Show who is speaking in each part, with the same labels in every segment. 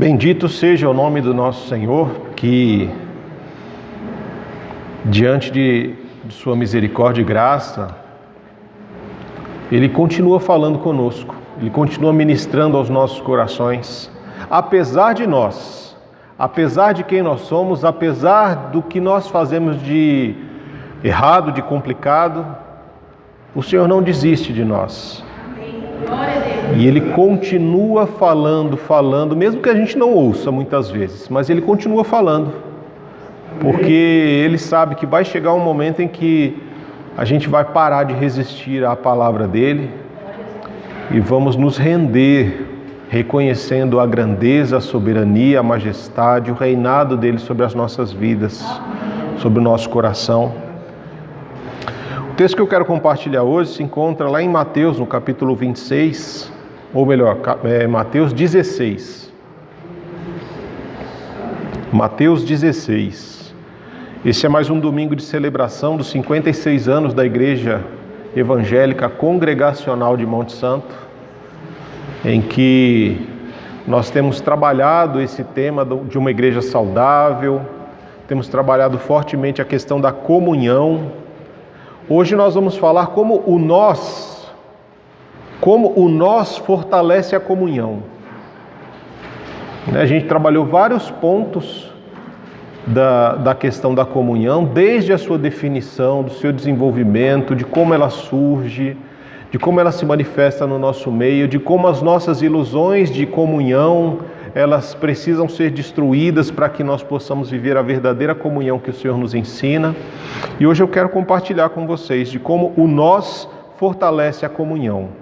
Speaker 1: Bendito seja o nome do nosso Senhor, que diante de sua misericórdia e graça, Ele continua falando conosco, Ele continua ministrando aos nossos corações, apesar de nós, apesar de quem nós somos, apesar do que nós fazemos de errado, de complicado, o Senhor não desiste de nós. E Ele continua falando, mesmo que a gente não ouça muitas vezes, mas Ele continua falando, porque Ele sabe que vai chegar um momento em que a gente vai parar de resistir à palavra dEle e vamos nos render, reconhecendo a grandeza, a soberania, a majestade, o reinado dEle sobre as nossas vidas, sobre o nosso coração. O texto que eu quero compartilhar hoje se encontra lá em Mateus, no capítulo 26, ou melhor, Mateus 16. Mateus 16. Esse é mais um domingo de celebração dos 56 anos da Igreja Evangélica Congregacional de Monte Santo, em que nós temos trabalhado esse tema de uma igreja saudável, temos trabalhado fortemente a questão da comunhão. Hoje nós vamos falar como o nós fortalece a comunhão. A gente trabalhou vários pontos da questão da comunhão, desde a sua definição, do seu desenvolvimento, de como ela surge, de como ela se manifesta no nosso meio, de como as nossas ilusões de comunhão, elas precisam ser destruídas para que nós possamos viver a verdadeira comunhão que o Senhor nos ensina. E hoje eu quero compartilhar com vocês de como o nós fortalece a comunhão.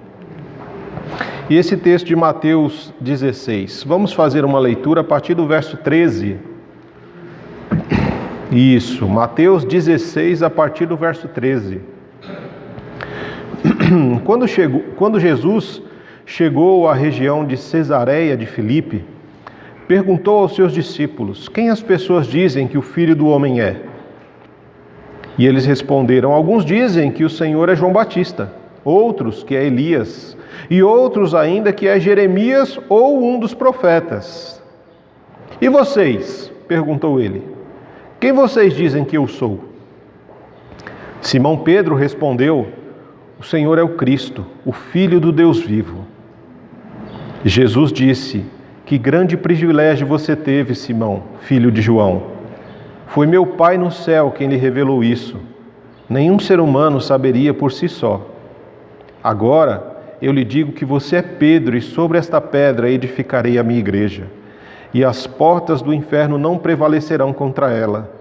Speaker 1: E esse texto de Mateus 16, vamos fazer uma leitura a partir do verso 13. Isso, Mateus 16, a partir do verso 13. Quando Jesus chegou à região de Cesareia de Filipe, perguntou aos seus discípulos: quem as pessoas dizem que o Filho do Homem é? E eles responderam: alguns dizem que o Senhor é João Batista, outros que é Elias, e outros ainda que é Jeremias ou um dos profetas. E vocês? Perguntou ele: quem vocês dizem que eu sou? Simão Pedro respondeu: o Senhor é o Cristo, o Filho do Deus vivo. Jesus disse: que grande privilégio você teve, Simão, filho de João. Foi meu Pai no céu quem lhe revelou isso. Nenhum ser humano saberia por si só. Agora eu lhe digo que você é Pedro, e sobre esta pedra edificarei a minha igreja, e as portas do inferno não prevalecerão contra ela.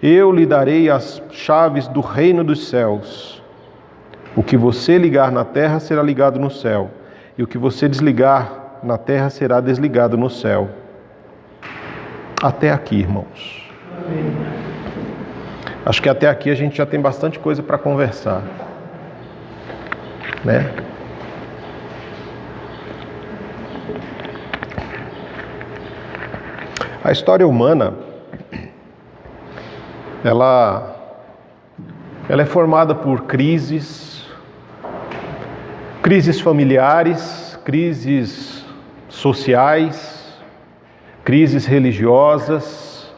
Speaker 1: Eu lhe darei as chaves do reino dos céus. O que você ligar na terra será ligado no céu, e o que você desligar na terra será desligado no céu. Até aqui, irmãos. Amém. Acho que até aqui a gente já tem bastante coisa para conversar, né? A história humana, ela é formada por crises familiares, crises sociais, crises religiosas.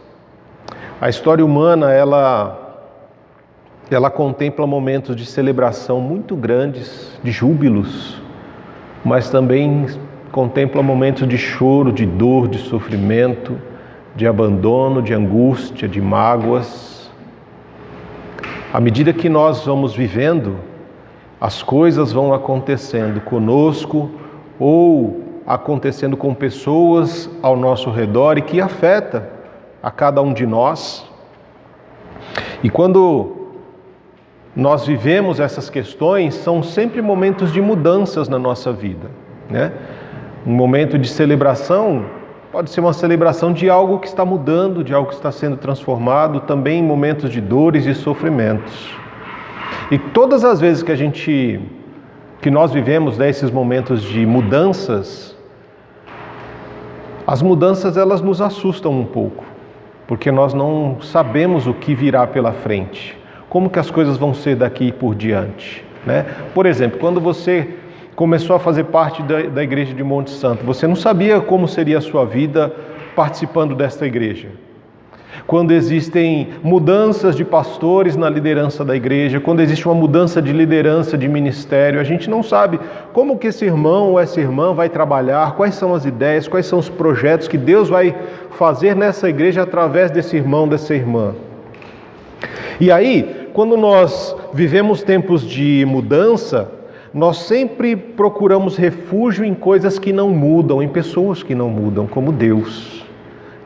Speaker 1: A história humana, ela contempla momentos de celebração muito grandes, de júbilos, mas também contempla momentos de choro, de dor, de sofrimento, de abandono, de angústia, de mágoas. À medida que nós vamos vivendo, as coisas vão acontecendo conosco ou acontecendo com pessoas ao nosso redor e que afeta a cada um de nós. E quando nós vivemos essas questões, são sempre momentos de mudanças na nossa vida, né? Um momento de celebração pode ser uma celebração de algo que está mudando, de algo que está sendo transformado, também em momentos de dores e sofrimentos. E todas as vezes que nós vivemos, né, esses momentos de mudanças, as mudanças elas nos assustam um pouco, porque nós não sabemos o que virá pela frente, como que as coisas vão ser daqui por diante, né? Por exemplo, quando você começou a fazer parte da igreja de Monte Santo, você não sabia como seria a sua vida participando desta igreja. Quando existem mudanças de pastores na liderança da igreja, quando existe uma mudança de liderança de ministério, a gente não sabe como que esse irmão ou essa irmã vai trabalhar, quais são as ideias, quais são os projetos que Deus vai fazer nessa igreja através desse irmão, dessa irmã. E aí, quando nós vivemos tempos de mudança, nós sempre procuramos refúgio em coisas que não mudam, em pessoas que não mudam, como Deus.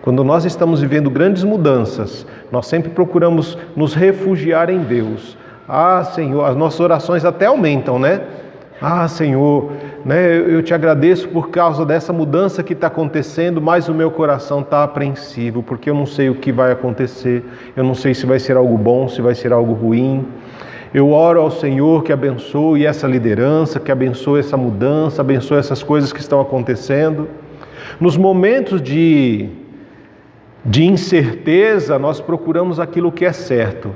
Speaker 1: Quando nós estamos vivendo grandes mudanças, nós sempre procuramos nos refugiar em Deus. Ah, Senhor, as nossas orações até aumentam, né? Ah, Senhor, né, eu te agradeço por causa dessa mudança que está acontecendo, mas o meu coração está apreensivo, porque eu não sei o que vai acontecer, eu não sei se vai ser algo bom, se vai ser algo ruim. Eu oro ao Senhor que abençoe essa liderança, que abençoe essa mudança, abençoe essas coisas que estão acontecendo. Nos momentos de incerteza, nós procuramos aquilo que é certo,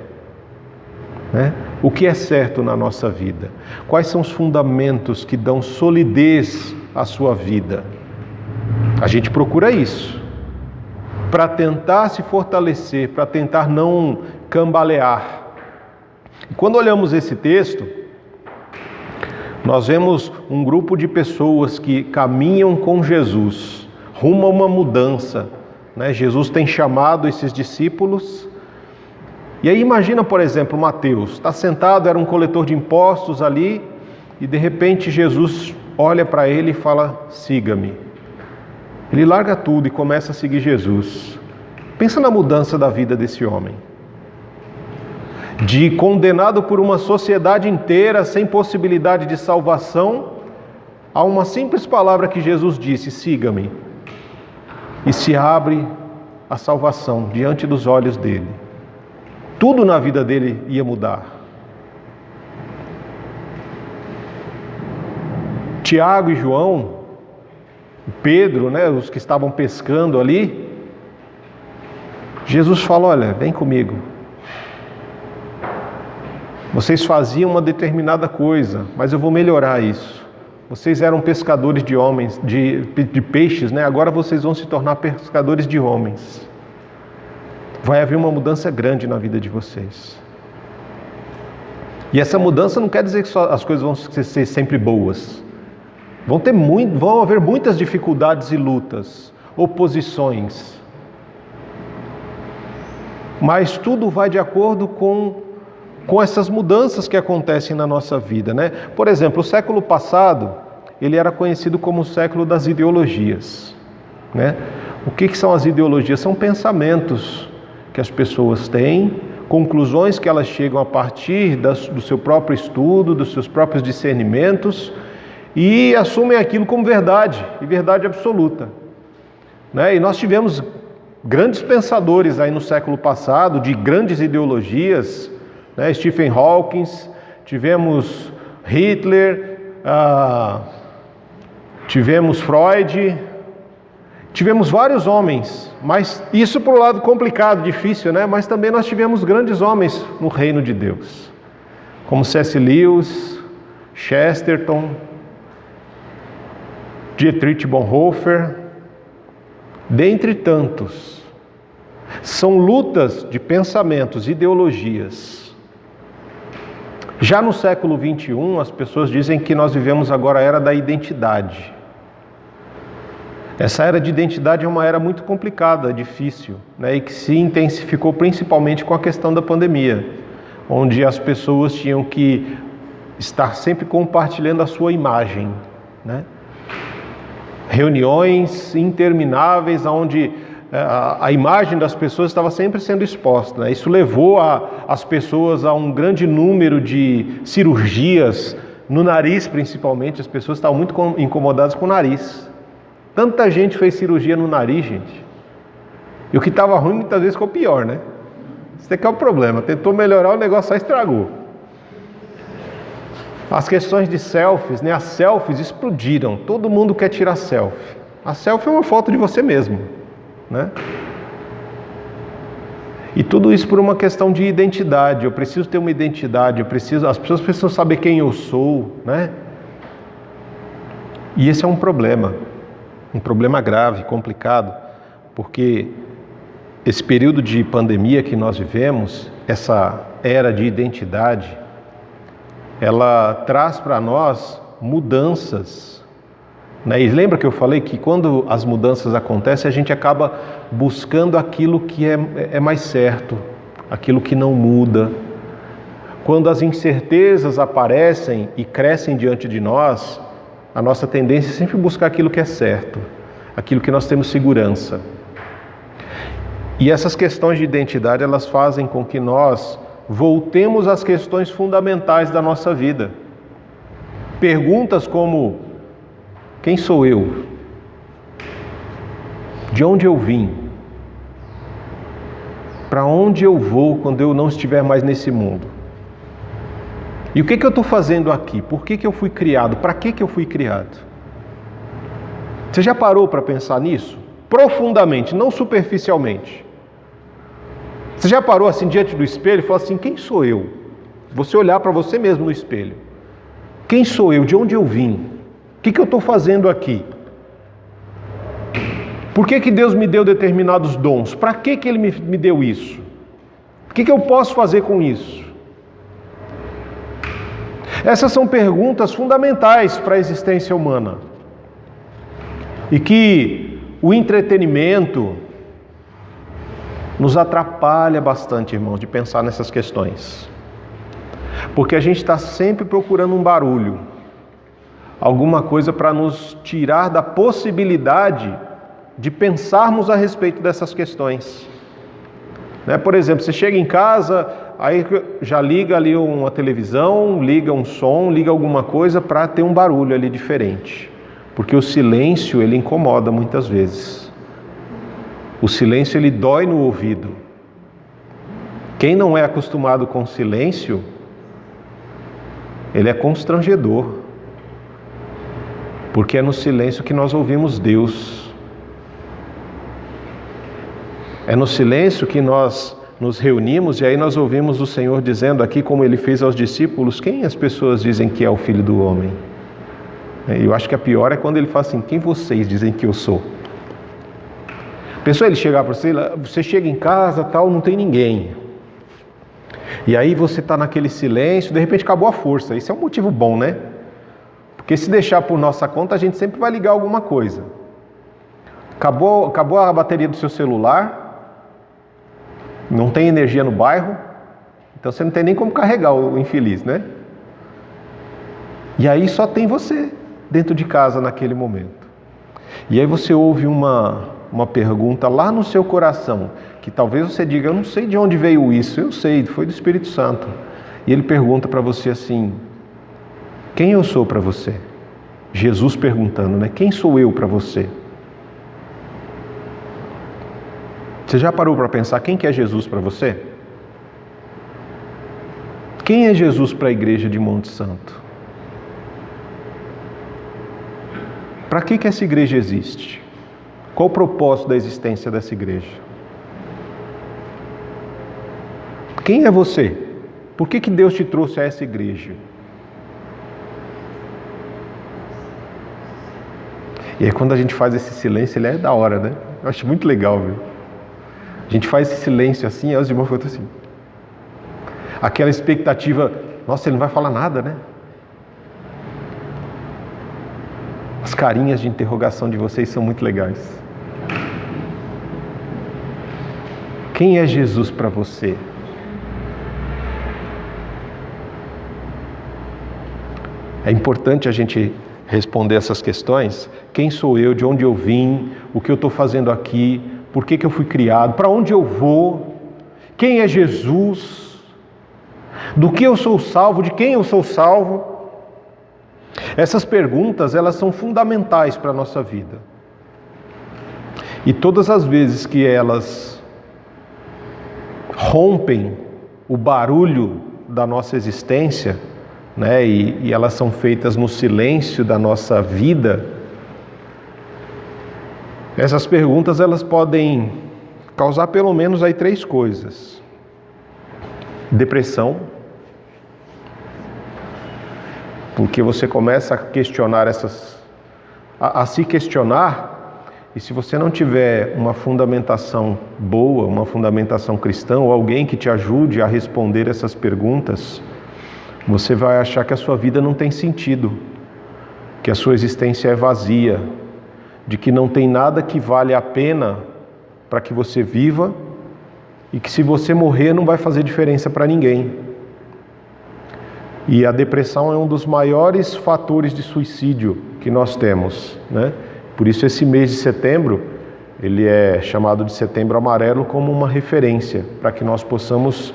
Speaker 1: né? O que é certo na nossa vida? Quais são os fundamentos que dão solidez à sua vida? A gente procura isso, para tentar se fortalecer, para tentar não cambalear. E quando olhamos esse texto, nós vemos um grupo de pessoas que caminham com Jesus, rumo a uma mudança, né? Jesus tem chamado esses discípulos. E aí imagina, por exemplo, Mateus, está sentado, era um coletor de impostos ali, e de repente Jesus olha para ele e fala, siga-me. Ele larga tudo e começa a seguir Jesus. Pensa na mudança da vida desse homem. De condenado por uma sociedade inteira, sem possibilidade de salvação, a uma simples palavra que Jesus disse, siga-me. E se abre a salvação diante dos olhos dele. Tudo na vida dele ia mudar. Tiago e João, Pedro, né, os que estavam pescando ali, Jesus fala, olha, vem comigo. Vocês faziam uma determinada coisa, mas eu vou melhorar isso. Vocês eram pescadores de homens, de peixes, né? Agora vocês vão se tornar pescadores de homens. Vai haver uma mudança grande na vida de vocês. E essa mudança não quer dizer que as coisas vão ser sempre boas. Vão haver muitas dificuldades e lutas, oposições. Mas tudo vai de acordo com essas mudanças que acontecem na nossa vida, né? Por exemplo, o século passado, ele era conhecido como o século das ideologias, né? O que são as ideologias? São pensamentos que as pessoas têm, conclusões que elas chegam a partir do seu próprio estudo, dos seus próprios discernimentos, e assumem aquilo como verdade, e verdade absoluta, né? E nós tivemos grandes pensadores aí no século passado, de grandes ideologias, né? Stephen Hawking, tivemos Hitler, tivemos Freud, tivemos vários homens, mas isso por um lado complicado, difícil, né? Mas também nós tivemos grandes homens no reino de Deus, como C.S. Lewis, Chesterton, Dietrich Bonhoeffer, dentre tantos. São lutas de pensamentos, ideologias. Já no século XXI, as pessoas dizem que nós vivemos agora a era da identidade. Essa era de identidade é uma era muito complicada, difícil, né? E que se intensificou principalmente com a questão da pandemia, onde as pessoas tinham que estar sempre compartilhando a sua imagem, né? Reuniões intermináveis, onde a imagem das pessoas estava sempre sendo exposta, né? Isso levou as pessoas a um grande número de cirurgias, no nariz principalmente. As pessoas estavam muito incomodadas com o nariz. Tanta gente fez cirurgia no nariz, gente. E o que estava ruim muitas vezes ficou pior, né? Esse aqui é o problema. Tentou melhorar, o negócio só estragou. As questões de selfies, né? As selfies explodiram. Todo mundo quer tirar selfie. A selfie é uma foto de você mesmo, né? E tudo isso por uma questão de identidade. Eu preciso ter uma identidade, as pessoas precisam saber quem eu sou, né? E esse é um problema grave, complicado, porque esse período de pandemia que nós vivemos, essa era de identidade, ela traz para nós mudanças, né? E lembra que eu falei que quando as mudanças acontecem, a gente acaba buscando aquilo que é mais certo, aquilo que não muda. Quando as incertezas aparecem e crescem diante de nós, a nossa tendência é sempre buscar aquilo que é certo, aquilo que nós temos segurança. E essas questões de identidade, elas fazem com que nós voltemos às questões fundamentais da nossa vida. Perguntas como: quem sou eu? De onde eu vim? Para onde eu vou quando eu não estiver mais nesse mundo? E o que eu estou fazendo aqui? Por que eu fui criado? Para que eu fui criado? Você já parou para pensar nisso? Profundamente, não superficialmente. Você já parou assim diante do espelho e falou assim: quem sou eu? Você olhar para você mesmo no espelho. Quem sou eu? De onde eu vim? O que eu estou fazendo aqui? Por que Deus me deu determinados dons? Para que Ele me deu isso? O que eu posso fazer com isso? Essas são perguntas fundamentais para a existência humana. E que o entretenimento nos atrapalha bastante, irmãos, de pensar nessas questões. Porque a gente está sempre procurando um barulho, alguma coisa para nos tirar da possibilidade de pensarmos a respeito dessas questões. Por exemplo, você chega em casa, aí já liga ali uma televisão, liga um som, liga alguma coisa para ter um barulho ali diferente. Porque o silêncio, ele incomoda muitas vezes. O silêncio, ele dói no ouvido. Quem não é acostumado com silêncio, ele é constrangedor. Porque é no silêncio que nós ouvimos Deus. É no silêncio que nós nos reunimos e aí nós ouvimos o Senhor dizendo aqui, como Ele fez aos discípulos: quem as pessoas dizem que é o Filho do Homem? Eu acho que a pior é quando Ele fala assim: quem vocês dizem que eu sou? Pensou Ele chegar para você, você chega em casa, tal, não tem ninguém. E aí você está naquele silêncio, de repente acabou a força. Isso é um motivo bom, né? Porque se deixar por nossa conta, a gente sempre vai ligar alguma coisa. Acabou a bateria do seu celular, não tem energia no bairro, então você não tem nem como carregar o infeliz, né? E aí só tem você dentro de casa naquele momento. E aí você ouve uma pergunta lá no seu coração, que talvez você diga: eu não sei de onde veio isso. Eu sei, foi do Espírito Santo. E ele pergunta para você assim: quem eu sou para você? Jesus perguntando, né? Quem sou eu para você? Você já parou para pensar quem que é Jesus para você? Quem é Jesus para a igreja de Monte Santo? Para que essa igreja existe? Qual o propósito da existência dessa igreja? Quem é você? Por que Deus te trouxe a essa igreja? E aí quando a gente faz esse silêncio, ele é da hora, né? Eu acho muito legal, viu? A gente faz esse silêncio assim, aí os irmãos ficam assim. Aquela expectativa: nossa, ele não vai falar nada, né? As carinhas de interrogação de vocês são muito legais. Quem é Jesus para você? É importante a gente responder essas questões. Quem sou eu? De onde eu vim? O que eu estou fazendo aqui? Por que eu fui criado? Para onde eu vou? Quem é Jesus? Do que eu sou salvo? De quem eu sou salvo? Essas perguntas, elas são fundamentais para a nossa vida. E todas as vezes que elas rompem o barulho da nossa existência, né, e elas são feitas no silêncio da nossa vida, essas perguntas, elas podem causar pelo menos aí 3 coisas: depressão, porque você começa a questionar essas a se questionar, e se você não tiver uma fundamentação boa, uma fundamentação cristã, ou alguém que te ajude a responder essas perguntas, você vai achar que a sua vida não tem sentido, que a sua existência é vazia, de que não tem nada que vale a pena para que você viva, e que se você morrer não vai fazer diferença para ninguém. E a depressão é um dos maiores fatores de suicídio que nós temos, né? Por isso esse mês de setembro, ele é chamado de Setembro Amarelo como uma referência, para que nós possamos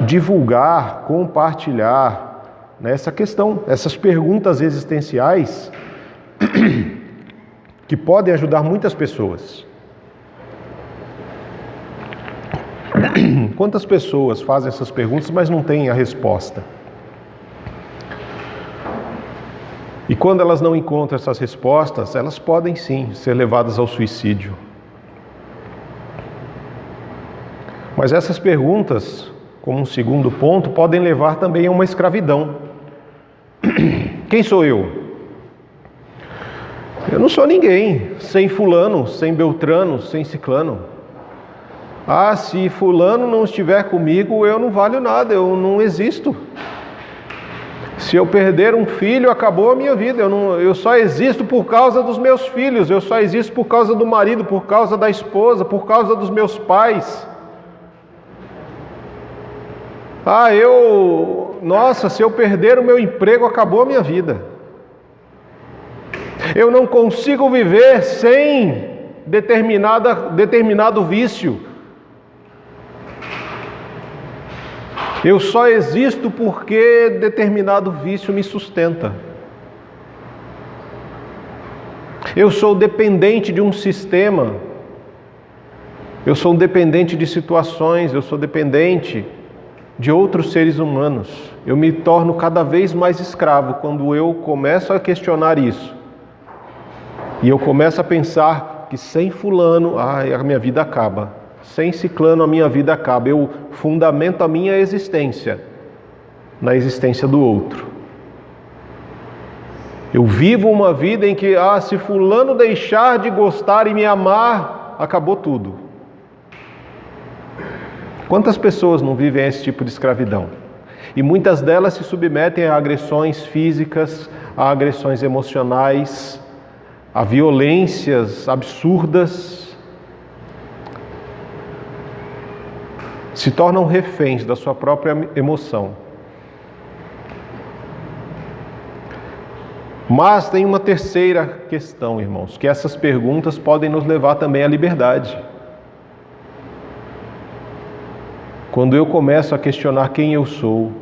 Speaker 1: divulgar, compartilhar, né, essa questão, essas perguntas existenciais que podem ajudar muitas pessoas. Quantas pessoas fazem essas perguntas, mas não têm a resposta? E quando elas não encontram essas respostas, elas podem sim ser levadas ao suicídio. Mas essas perguntas, como um segundo ponto, podem levar também a uma escravidão. Quem sou eu? Eu não sou ninguém, sem fulano, sem beltrano, sem ciclano. Ah, se fulano não estiver comigo, eu não valho nada, eu não existo. Se eu perder um filho, acabou a minha vida. Eu só existo por causa dos meus filhos, eu só existo por causa do marido, por causa da esposa, por causa dos meus pais. Se eu perder o meu emprego, acabou a minha vida. Eu não consigo viver sem determinado vício. Eu só existo porque determinado vício me sustenta. Eu sou dependente de um sistema. Eu sou dependente de situações, eu sou dependente de outros seres humanos. Eu me torno cada vez mais escravo quando eu começo a questionar isso. E eu começo a pensar que sem fulano, a minha vida acaba. Sem ciclano, a minha vida acaba. Eu fundamento a minha existência na existência do outro. Eu vivo uma vida em que, se fulano deixar de gostar e me amar, acabou tudo. Quantas pessoas não vivem esse tipo de escravidão? E muitas delas se submetem a agressões físicas, a agressões emocionais, a violências absurdas. Se tornam reféns da sua própria emoção. Mas tem uma terceira questão, irmãos, que essas perguntas podem nos levar também à liberdade. Quando eu começo a questionar quem eu sou,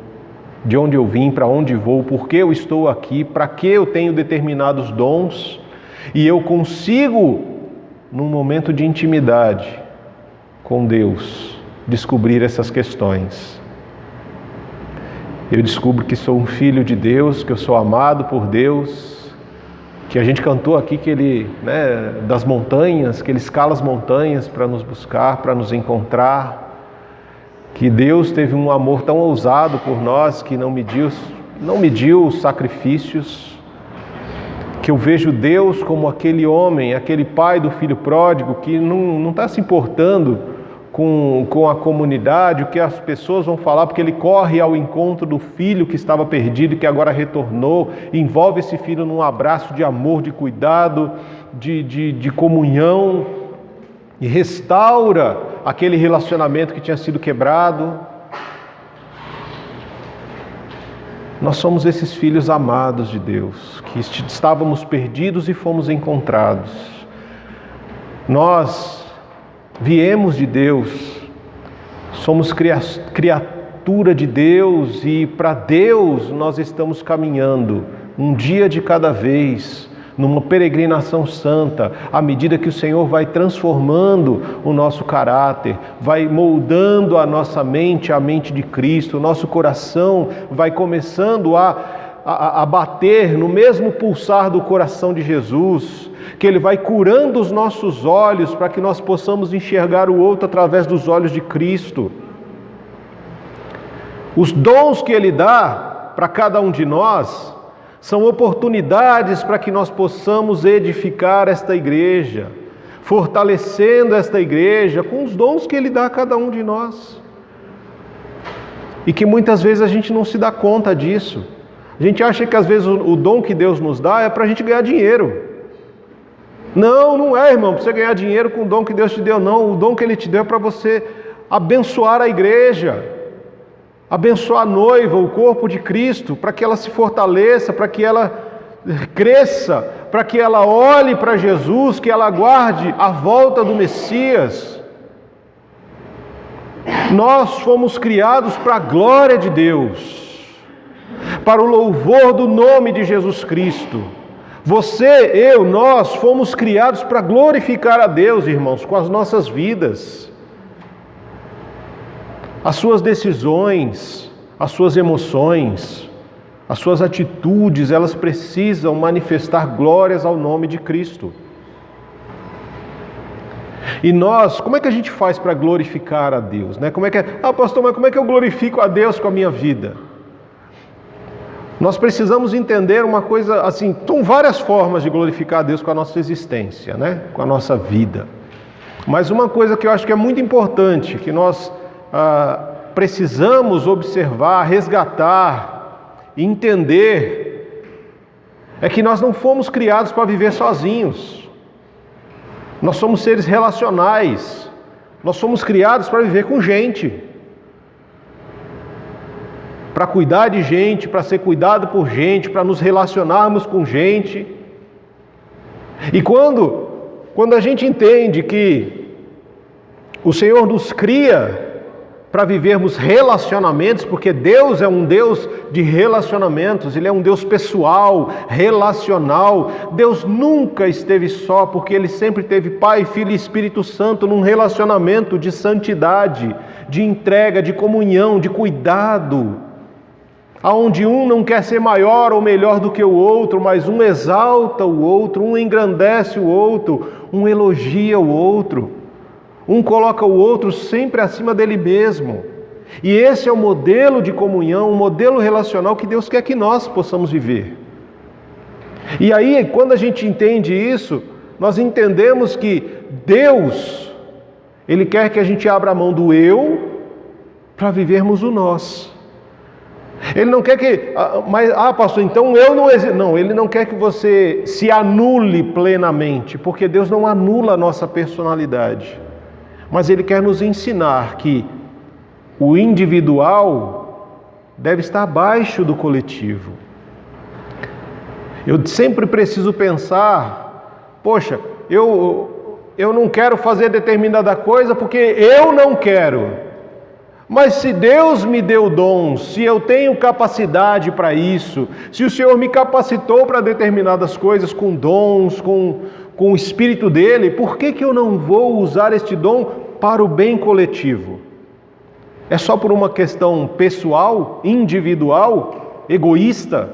Speaker 1: de onde eu vim, para onde vou, por que eu estou aqui, para que eu tenho determinados dons, e eu consigo, num momento de intimidade com Deus, descobrir essas questões. Eu descubro que sou um filho de Deus, que eu sou amado por Deus, que a gente cantou aqui que Ele, das montanhas, que Ele escala as montanhas para nos buscar, para nos encontrar, que Deus teve um amor tão ousado por nós que não mediu sacrifícios, que eu vejo Deus como aquele homem, aquele pai do filho pródigo que não está se importando com a comunidade, o que as pessoas vão falar, porque ele corre ao encontro do filho que estava perdido e que agora retornou, envolve esse filho num abraço de amor, de cuidado, de comunhão, e restaura aquele relacionamento que tinha sido quebrado. Nós somos esses filhos amados de Deus, que estávamos perdidos e fomos encontrados. Nós viemos de Deus, somos criatura de Deus e para Deus nós estamos caminhando um dia de cada vez, numa peregrinação santa, à medida que o Senhor vai transformando o nosso caráter, vai moldando a nossa mente, a mente de Cristo, o nosso coração vai começando a bater no mesmo pulsar do coração de Jesus, que Ele vai curando os nossos olhos para que nós possamos enxergar o outro através dos olhos de Cristo. Os dons que Ele dá para cada um de nós São oportunidades para que nós possamos edificar esta igreja, fortalecendo esta igreja com os dons que Ele dá a cada um de nós. E que muitas vezes a gente não se dá conta disso. A gente acha que às vezes o dom que Deus nos dá é para a gente ganhar dinheiro. Não, não é, irmão, para você ganhar dinheiro com o dom que Deus te deu, não. O dom que Ele te deu é para você abençoar a igreja, abençoar a noiva, o corpo de Cristo, para que ela se fortaleça, para que ela cresça, para que ela olhe para Jesus, que ela aguarde a volta do Messias. Nós fomos criados para a glória de Deus, para o louvor do nome de Jesus Cristo. Você, eu, nós fomos criados para glorificar a Deus, irmãos, com as nossas vidas. As suas decisões, as suas emoções, as suas atitudes, elas precisam manifestar glórias ao nome de Cristo. E nós, como é que a gente faz para glorificar a Deus? Pastor, mas como é que eu glorifico a Deus com a minha vida? Nós precisamos entender uma coisa assim, são várias formas de glorificar a Deus com a nossa existência, com a nossa vida. Mas uma coisa que eu acho que é muito importante, que nós precisamos observar, resgatar, entender, é que nós não fomos criados para viver sozinhos. Nós somos seres relacionais. Nós somos criados para viver com gente, para cuidar de gente, para ser cuidado por gente, para nos relacionarmos com gente. E quando a gente entende que o Senhor nos cria para vivermos relacionamentos, porque Deus é um Deus de relacionamentos, Ele é um Deus pessoal, relacional. Deus nunca esteve só, porque Ele sempre teve Pai, Filho e Espírito Santo num relacionamento de santidade, de entrega, de comunhão, de cuidado, aonde um não quer ser maior ou melhor do que o outro, mas um exalta o outro, um engrandece o outro, um elogia o outro. Um coloca o outro sempre acima dele mesmo. E esse é o modelo de comunhão, um modelo relacional que Deus quer que nós possamos viver. E aí, quando a gente entende isso, nós entendemos que Deus, Ele quer que a gente abra a mão do eu para vivermos o nós. Ele não quer que, pastor, então eu não existo. Não, Ele não quer que você se anule plenamente, porque Deus não anula a nossa personalidade. Mas Ele quer nos ensinar que o individual deve estar abaixo do coletivo. Eu sempre preciso pensar, poxa, eu não quero fazer determinada coisa porque eu não quero. Mas se Deus me deu dons, se eu tenho capacidade para isso, se o Senhor me capacitou para determinadas coisas com dons, com o Espírito dEle, por que eu não vou usar este dom para o bem coletivo? É só por uma questão pessoal, individual, egoísta?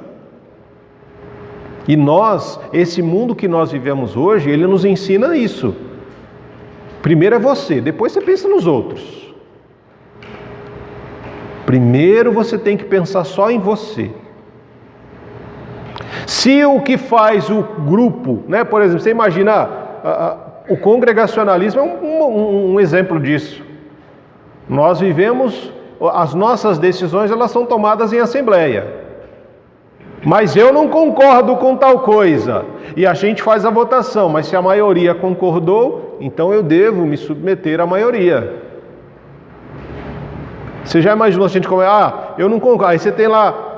Speaker 1: E esse mundo que nós vivemos hoje, ele nos ensina isso. Primeiro é você, depois você pensa nos outros. Primeiro você tem que pensar só em você. Se o que faz o grupo, por exemplo, você imagina, o congregacionalismo é um exemplo disso. Nós vivemos, as nossas decisões elas são tomadas em assembleia. Mas eu não concordo com tal coisa. E a gente faz a votação, mas se a maioria concordou, então eu devo me submeter à maioria. Você já imaginou a gente como eu não concordo. Aí você tem lá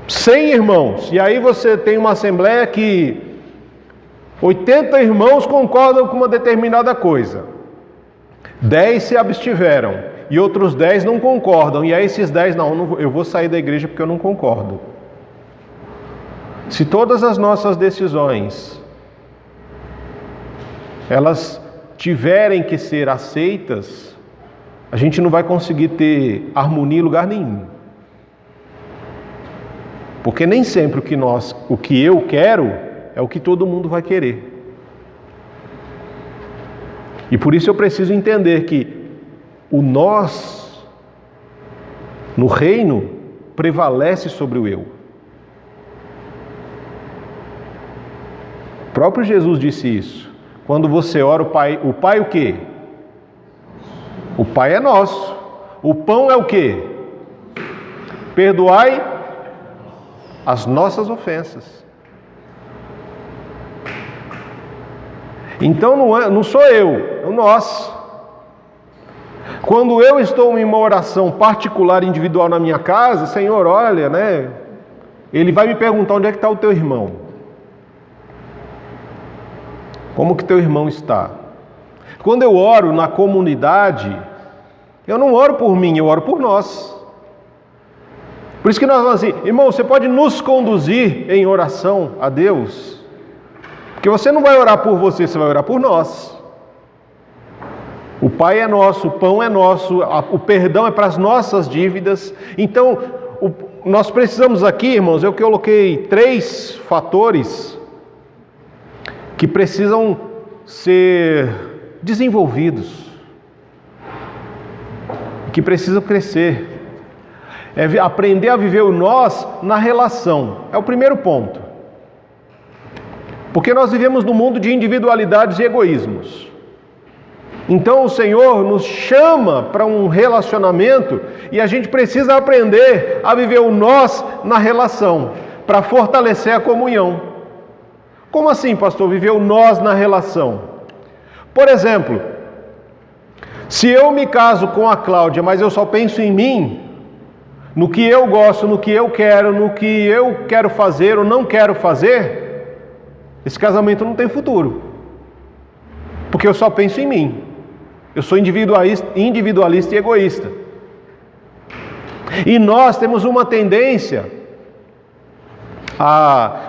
Speaker 1: 100 irmãos, e aí você tem uma assembleia que 80 irmãos concordam com uma determinada coisa. 10 se abstiveram, e outros 10 não concordam. E aí esses 10, eu vou sair da igreja porque eu não concordo. Se todas as nossas decisões, elas tiverem que ser aceitas, a gente não vai conseguir ter harmonia em lugar nenhum. Porque nem sempre o que eu quero é o que todo mundo vai querer. E por isso eu preciso entender que o nós, no reino, prevalece sobre o eu. próprio Jesus disse isso. Quando você ora, o Pai o quê? O Pai é nosso. O pão é o quê? Perdoai as nossas ofensas. Então não sou eu, é o nós. Quando eu estou em uma oração particular, individual na minha casa, Senhor, olha, né? Ele vai me perguntar onde é que está o teu irmão. Como que teu irmão está? Quando eu oro na comunidade, eu não oro por mim, eu oro por nós. Por isso que nós falamos assim, irmão, você pode nos conduzir em oração a Deus, porque você não vai orar por você, você vai orar por nós. O Pai é nosso, o pão é nosso, o perdão é para as nossas dívidas. Então, nós precisamos aqui, irmãos, eu coloquei 3 fatores que precisam ser desenvolvidos, que precisam crescer. É aprender a viver o nós na relação. É o primeiro ponto. Porque nós vivemos num mundo de individualidades e egoísmos. Então o Senhor nos chama para um relacionamento e a gente precisa aprender a viver o nós na relação, para fortalecer a comunhão. Como assim, pastor, viver o nós na relação? Por exemplo, se eu me caso com a Cláudia, mas eu só penso em mim, no que eu gosto, no que eu quero fazer ou não quero fazer, esse casamento não tem futuro. Porque eu só penso em mim. Eu sou individualista e egoísta. E nós temos uma tendência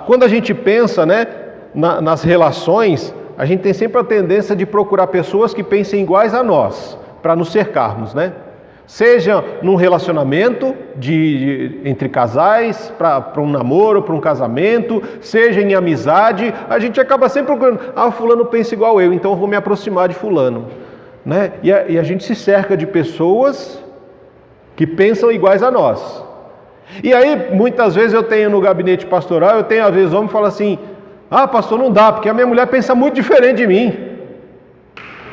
Speaker 1: quando a gente pensa, né, nas relações, a gente tem sempre a tendência de procurar pessoas que pensem iguais a nós, para nos cercarmos, né? Seja num relacionamento entre casais, para um namoro, para um casamento, seja em amizade, a gente acaba sempre procurando, fulano pensa igual eu, então eu vou me aproximar de fulano, né? E a gente se cerca de pessoas que pensam iguais a nós. E aí, muitas vezes eu tenho no gabinete pastoral, às vezes homem fala assim, pastor, não dá, porque a minha mulher pensa muito diferente de mim.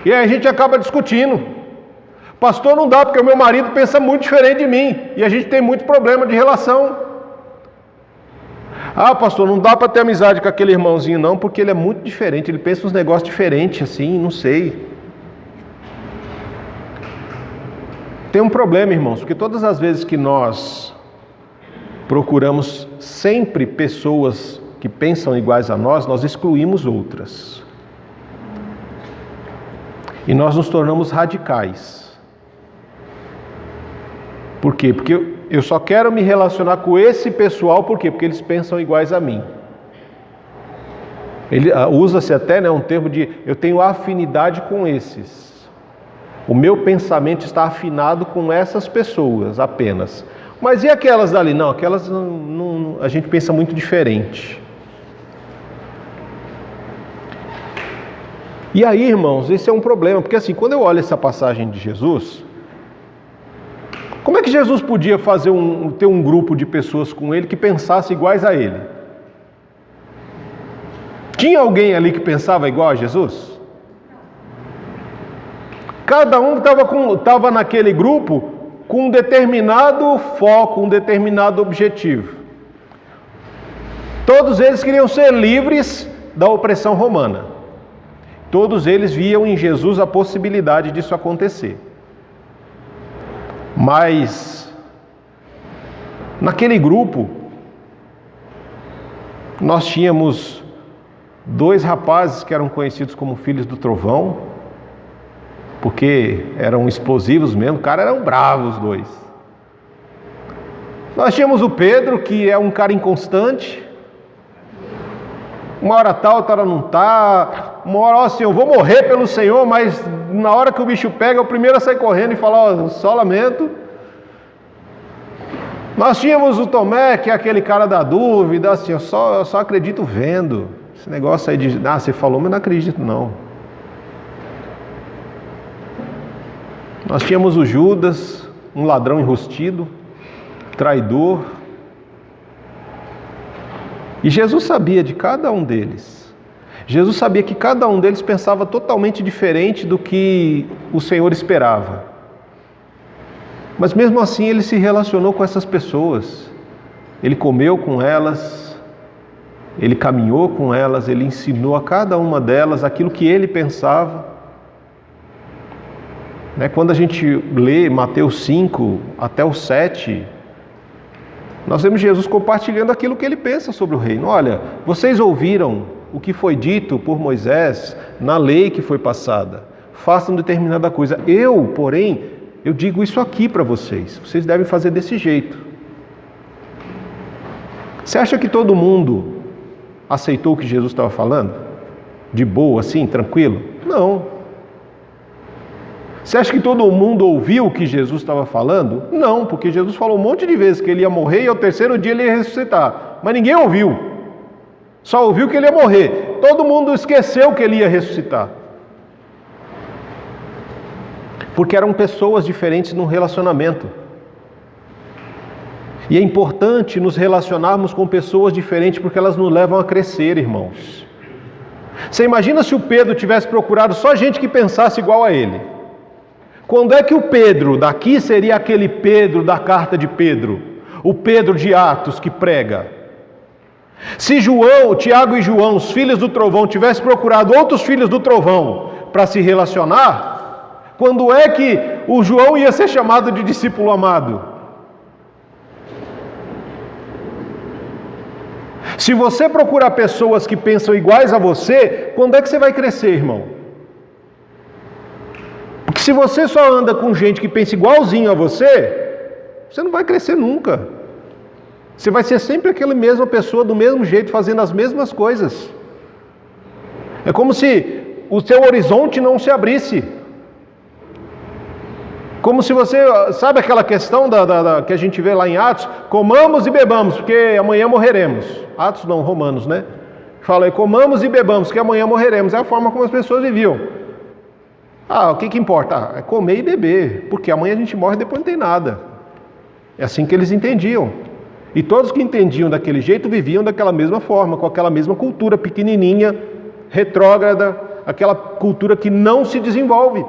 Speaker 1: E aí a gente acaba discutindo. Pastor, não dá, porque o meu marido pensa muito diferente de mim. E a gente tem muito problema de relação. Pastor, não dá para ter amizade com aquele irmãozinho não, porque ele é muito diferente, ele pensa uns negócios diferentes assim, não sei. Tem um problema, irmãos, porque todas as vezes que nós procuramos sempre pessoas que pensam iguais a nós, nós excluímos outras. E nós nos tornamos radicais. Por quê? Porque eu só quero me relacionar com esse pessoal, por quê? Porque eles pensam iguais a mim. Usa-se até, né, um termo de eu tenho afinidade com esses. O meu pensamento está afinado com essas pessoas apenas. Mas e aquelas dali? Não, aquelas a gente pensa muito diferente. E aí, irmãos, esse é um problema, porque assim, quando eu olho essa passagem de Jesus, como é que Jesus podia ter um grupo de pessoas com ele que pensasse iguais a ele? Tinha alguém ali que pensava igual a Jesus? Cada um estava naquele grupo com um determinado foco, um determinado objetivo. Todos eles queriam ser livres da opressão romana. Todos eles viam em Jesus a possibilidade disso acontecer. Mas, naquele grupo, nós tínhamos 2 rapazes que eram conhecidos como filhos do trovão, porque eram explosivos mesmo, cara, eram bravos os 2. Nós tínhamos o Pedro, que é um cara inconstante, uma hora tá, outra hora não tá, uma hora, assim, eu vou morrer pelo Senhor, mas na hora que o bicho pega, o primeiro a sair correndo e falar, só lamento. Nós tínhamos o Tomé, que é aquele cara da dúvida, assim, eu só acredito vendo. Esse negócio aí de, você falou, mas não acredito não. Nós tínhamos o Judas, um ladrão enrustido, traidor. E Jesus sabia de cada um deles. Jesus sabia que cada um deles pensava totalmente diferente do que o Senhor esperava. Mas mesmo assim ele se relacionou com essas pessoas. Ele comeu com elas, ele caminhou com elas, ele ensinou a cada uma delas aquilo que ele pensava. Quando a gente lê Mateus 5 até o 7, nós vemos Jesus compartilhando aquilo que ele pensa sobre o reino. Olha, vocês ouviram o que foi dito por Moisés na lei que foi passada. Façam determinada coisa. Porém, eu digo isso aqui para vocês. Vocês devem fazer desse jeito. Você acha que todo mundo aceitou o que Jesus estava falando? De boa, assim, tranquilo? Não. Você acha que todo mundo ouviu o que Jesus estava falando? Não, porque Jesus falou um monte de vezes que ele ia morrer e ao terceiro dia ele ia ressuscitar. Mas ninguém ouviu. Só ouviu que ele ia morrer. Todo mundo esqueceu que ele ia ressuscitar. Porque eram pessoas diferentes no relacionamento. E é importante nos relacionarmos com pessoas diferentes porque elas nos levam a crescer, irmãos. Você imagina se o Pedro tivesse procurado só gente que pensasse igual a ele? Quando é que o Pedro daqui seria aquele Pedro da carta de Pedro? O Pedro de Atos que prega? Se Tiago e João, os filhos do trovão, tivessem procurado outros filhos do trovão para se relacionar, quando é que o João ia ser chamado de discípulo amado? Se você procurar pessoas que pensam iguais a você, quando é que você vai crescer, irmão? Porque se você só anda com gente que pensa igualzinho a você, você não vai crescer nunca. Você vai ser sempre aquela mesma pessoa, do mesmo jeito, fazendo as mesmas coisas. É como se o seu horizonte não se abrisse. Como se você, sabe aquela questão que a gente vê lá em Atos? Comamos e bebamos, porque amanhã morreremos. Atos não, Romanos, né? Fala aí, comamos e bebamos, porque amanhã morreremos. É a forma como as pessoas viviam. O que importa? É comer e beber, porque amanhã a gente morre e depois não tem nada. É assim que eles entendiam. E todos que entendiam daquele jeito viviam daquela mesma forma, com aquela mesma cultura pequenininha, retrógrada, aquela cultura que não se desenvolve.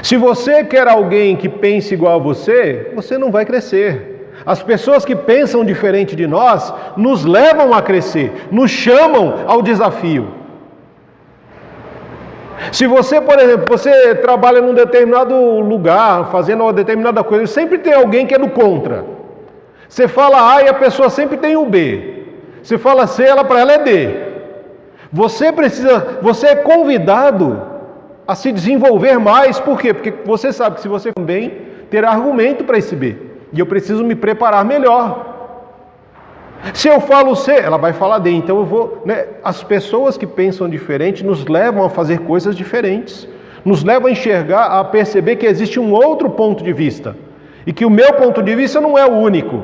Speaker 1: Se você quer alguém que pense igual a você, você não vai crescer. As pessoas que pensam diferente de nós nos levam a crescer, nos chamam ao desafio. Se você, por exemplo, você trabalha num determinado lugar, fazendo uma determinada coisa, sempre tem alguém que é do contra. Você fala A e a pessoa sempre tem o B. Você fala C, para ela é D. Você é convidado a se desenvolver mais. Por quê? Porque você sabe que se você também terá argumento para esse B. E eu preciso me preparar melhor. Se eu falo C, ela vai falar D. Então eu vou... As pessoas que pensam diferente nos levam a fazer coisas diferentes. Nos levam a enxergar, a perceber que existe um outro ponto de vista. E que o meu ponto de vista não é o único.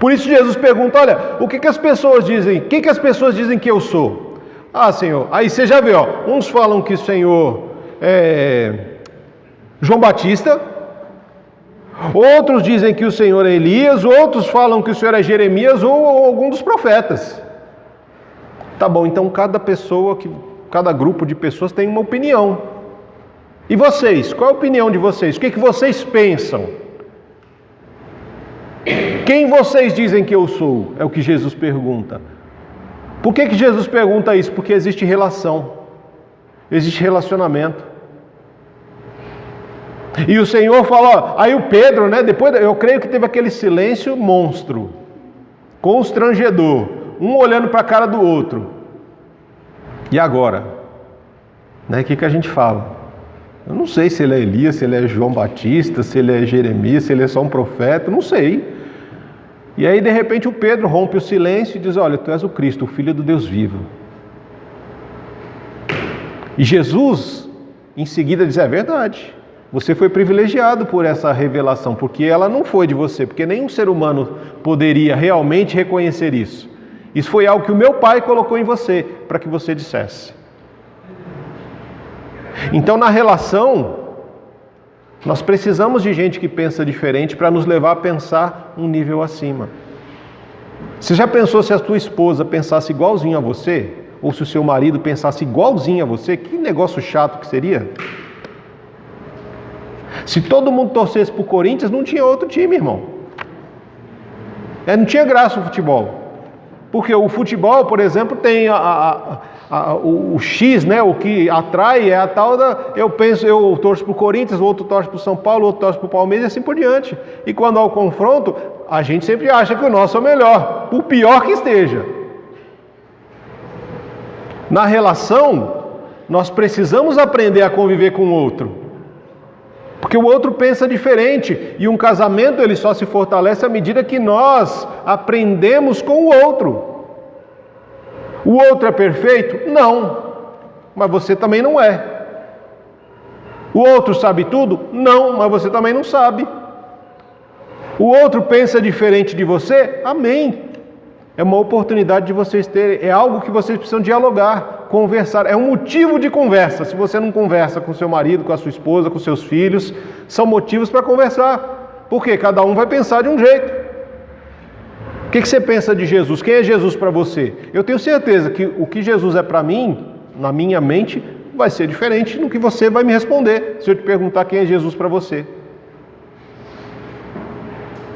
Speaker 1: Por isso Jesus pergunta, olha, o que as pessoas dizem? O que as pessoas dizem que eu sou? Senhor, aí você já vê, uns falam que o Senhor é João Batista, outros dizem que o Senhor é Elias, outros falam que o Senhor é Jeremias ou algum dos profetas. Tá bom, então cada grupo de pessoas tem uma opinião. E vocês? Qual é a opinião de vocês? O que vocês pensam? Quem vocês dizem que eu sou? É o que Jesus pergunta. Por que Jesus pergunta isso? Porque existe relação, existe relacionamento. E o Senhor fala, aí o Pedro, depois eu creio que teve aquele silêncio monstro, constrangedor, um olhando para a cara do outro. E agora? O que a gente fala? Eu não sei se ele é Elias, se ele é João Batista, se ele é Jeremias, se ele é só um profeta, não sei. E aí de repente o Pedro rompe o silêncio e diz, olha, tu és o Cristo, o Filho do Deus vivo. E Jesus em seguida diz, é verdade, você foi privilegiado por essa revelação, porque ela não foi de você, porque nenhum ser humano poderia realmente reconhecer isso. Isso foi algo que o meu Pai colocou em você, para que você dissesse. Então na relação, nós precisamos de gente que pensa diferente para nos levar a pensar um nível acima. Você já pensou se a tua esposa pensasse igualzinho a você? Ou se o seu marido pensasse igualzinho a você? Que negócio chato que seria. Se todo mundo torcesse para o Corinthians, não tinha outro time, irmão. Não tinha graça o futebol. Porque o futebol, por exemplo, tem o X, né? O que atrai é a tal da... Eu torço para o Corinthians, o outro torce para o São Paulo, o outro torce para o Palmeiras e assim por diante. E quando há o confronto, a gente sempre acha que o nosso é o melhor, por pior que esteja. Na relação, nós precisamos aprender a conviver com o outro. Porque o outro pensa diferente. E um casamento ele só se fortalece à medida que nós aprendemos com o outro. O outro é perfeito? Não. Mas você também não é. O outro sabe tudo? Não, mas você também não sabe. O outro pensa diferente de você? Amém. É uma oportunidade de vocês terem, é algo que vocês precisam dialogar, conversar. É um motivo de conversa. Se você não conversa com seu marido, com a sua esposa, com seus filhos, são motivos para conversar. Porque cada um vai pensar de um jeito. O que você pensa de Jesus? Quem é Jesus para você? Eu tenho certeza que o que Jesus é para mim, na minha mente, vai ser diferente do que você vai me responder, se eu te perguntar quem é Jesus para você.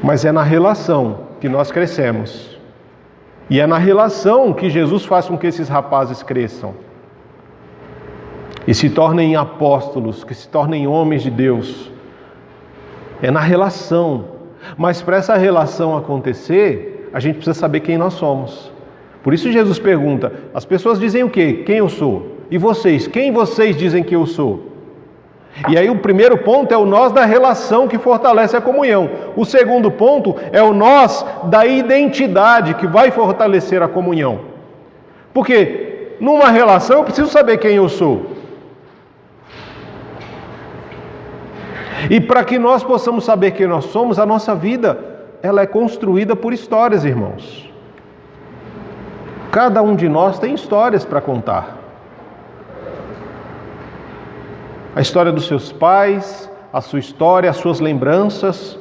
Speaker 1: Mas é na relação que nós crescemos. E é na relação que Jesus faz com que esses rapazes cresçam. E se tornem apóstolos, que se tornem homens de Deus. É na relação. Mas para essa relação acontecer, a gente precisa saber quem nós somos. Por isso Jesus pergunta, as pessoas dizem o quê? Quem eu sou? E vocês? Quem vocês dizem que eu sou? E aí o primeiro ponto é o nós da relação que fortalece a comunhão. O segundo ponto é o nós da identidade que vai fortalecer a comunhão. Porque numa relação eu preciso saber quem eu sou. E para que nós possamos saber quem nós somos, a nossa vida, ela é construída por histórias, irmãos. Cada um de nós tem histórias para contar. A história dos seus pais, a sua história, as suas lembranças,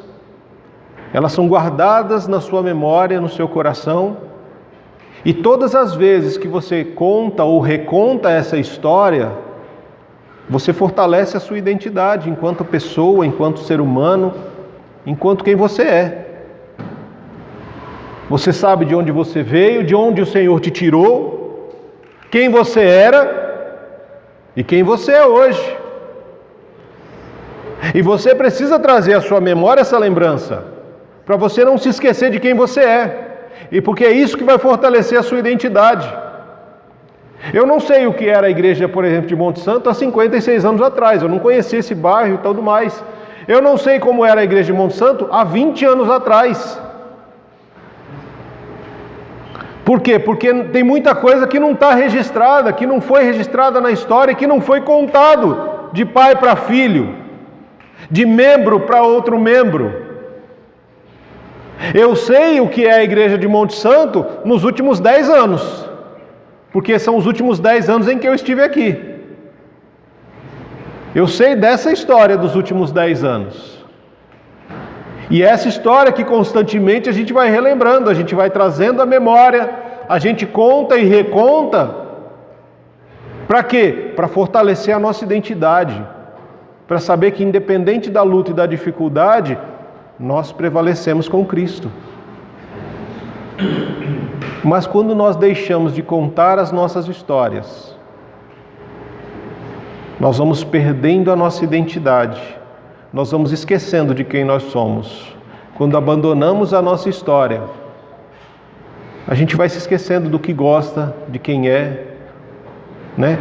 Speaker 1: elas são guardadas na sua memória, no seu coração. E todas as vezes que você conta ou reconta essa história, você fortalece a sua identidade enquanto pessoa, enquanto ser humano, enquanto quem você é. Você sabe de onde você veio, de onde o Senhor te tirou, quem você era e quem você é hoje. E você precisa trazer à sua memória essa lembrança, para você não se esquecer de quem você é. E porque é isso que vai fortalecer a sua identidade. Eu não sei o que era a igreja, por exemplo, de Monte Santo há 56 anos atrás. Eu não conhecia esse bairro e tudo mais. Eu não sei como era a igreja de Monte Santo há 20 anos atrás. Por quê? Porque tem muita coisa que não está registrada, que não foi registrada na história, que não foi contado de pai para filho, de membro para outro membro. Eu sei o que é a igreja de Monte Santo nos últimos 10 anos, porque são os últimos 10 anos em que eu estive aqui. Eu sei dessa história dos últimos 10 anos. E essa história que constantemente a gente vai relembrando, a gente vai trazendo à memória, a gente conta e reconta. Para quê? Para fortalecer a nossa identidade. Para saber que independente da luta e da dificuldade, nós prevalecemos com Cristo. Mas quando nós deixamos de contar as nossas histórias, nós vamos perdendo a nossa identidade, nós vamos esquecendo de quem nós somos. Quando abandonamos a nossa história, a gente vai se esquecendo do que gosta, de quem é, né?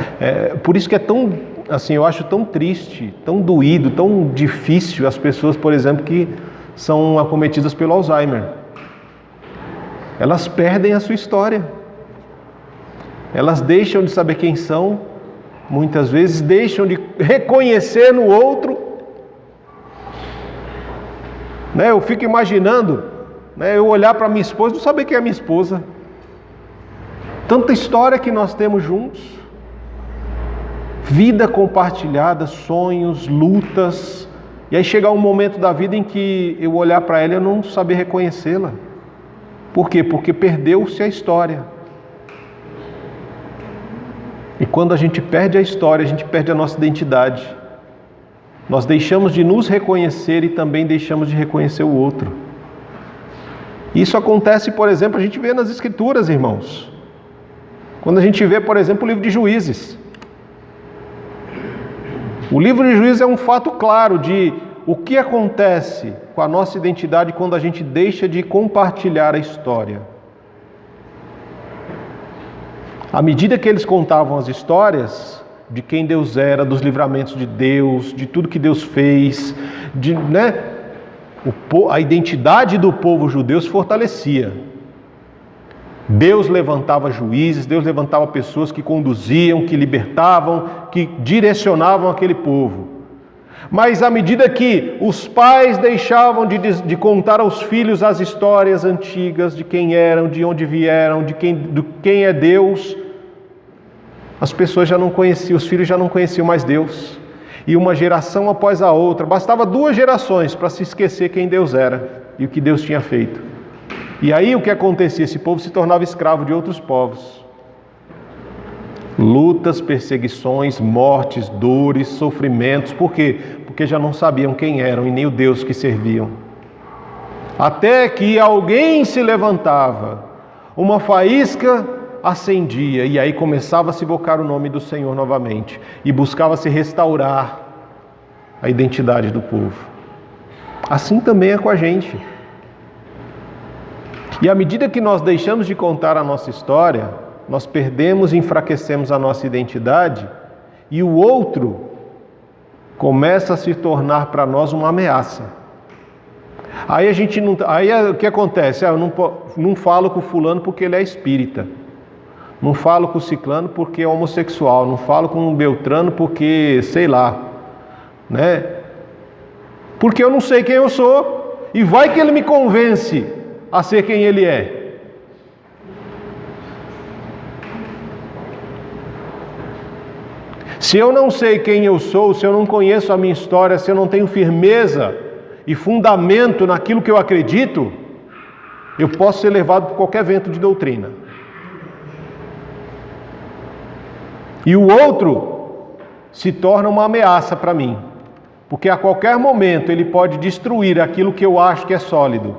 Speaker 1: Por isso que é tão, assim, eu acho tão triste, tão doído, tão difícil as pessoas, por exemplo, que são acometidas pelo Alzheimer. Elas perdem a sua história. Elas deixam de saber quem são, muitas vezes deixam de reconhecer no outro. Né? Eu fico imaginando, né, eu olhar para minha esposa e não saber quem é minha esposa. Tanta história que nós temos juntos. Vida compartilhada, sonhos, lutas. E aí chegar um momento da vida em que eu olhar para ela e eu não saber reconhecê-la. Por quê? Porque perdeu-se a história. E quando a gente perde a história, a gente perde a nossa identidade. Nós deixamos de nos reconhecer e também deixamos de reconhecer o outro. Isso acontece, por exemplo, a gente vê nas Escrituras, irmãos. Quando a gente vê, por exemplo, o livro de Juízes. O livro de Juízes é um fato claro de o que acontece com a nossa identidade quando a gente deixa de compartilhar a história. À medida que eles contavam as histórias de quem Deus era, dos livramentos de Deus, de tudo que Deus fez, a identidade do povo judeu se fortalecia. Deus levantava juízes, Deus levantava pessoas que conduziam, que libertavam, que direcionavam aquele povo. Mas à medida que os pais deixavam de contar aos filhos as histórias antigas de quem eram, de onde vieram, de quem é Deus, as pessoas já não conheciam, os filhos já não conheciam mais Deus. E uma geração após a outra, bastava 2 gerações para se esquecer quem Deus era e o que Deus tinha feito. E aí o que acontecia? Esse povo se tornava escravo de outros povos. Lutas, perseguições, mortes, dores, sofrimentos. Por quê? Porque já não sabiam quem eram e nem o Deus que serviam. Até que alguém se levantava, uma faísca acendia, e aí começava a se invocar o nome do Senhor novamente, e buscava se restaurar a identidade do povo. Assim também é com a gente. E à medida que nós deixamos de contar a nossa história, nós perdemos e enfraquecemos a nossa identidade, e o outro começa a se tornar para nós uma ameaça. Aí o que acontece? Eu não falo com o fulano porque ele é espírita. Não falo com o ciclano porque é homossexual. Não falo com o beltrano porque, sei lá, né? Porque eu não sei quem eu sou. E vai que ele me convence a ser quem ele é. Se eu não sei quem eu sou, se eu não conheço a minha história, se eu não tenho firmeza e fundamento naquilo que eu acredito, eu posso ser levado por qualquer vento de doutrina. E o outro se torna uma ameaça para mim, porque a qualquer momento ele pode destruir aquilo que eu acho que é sólido.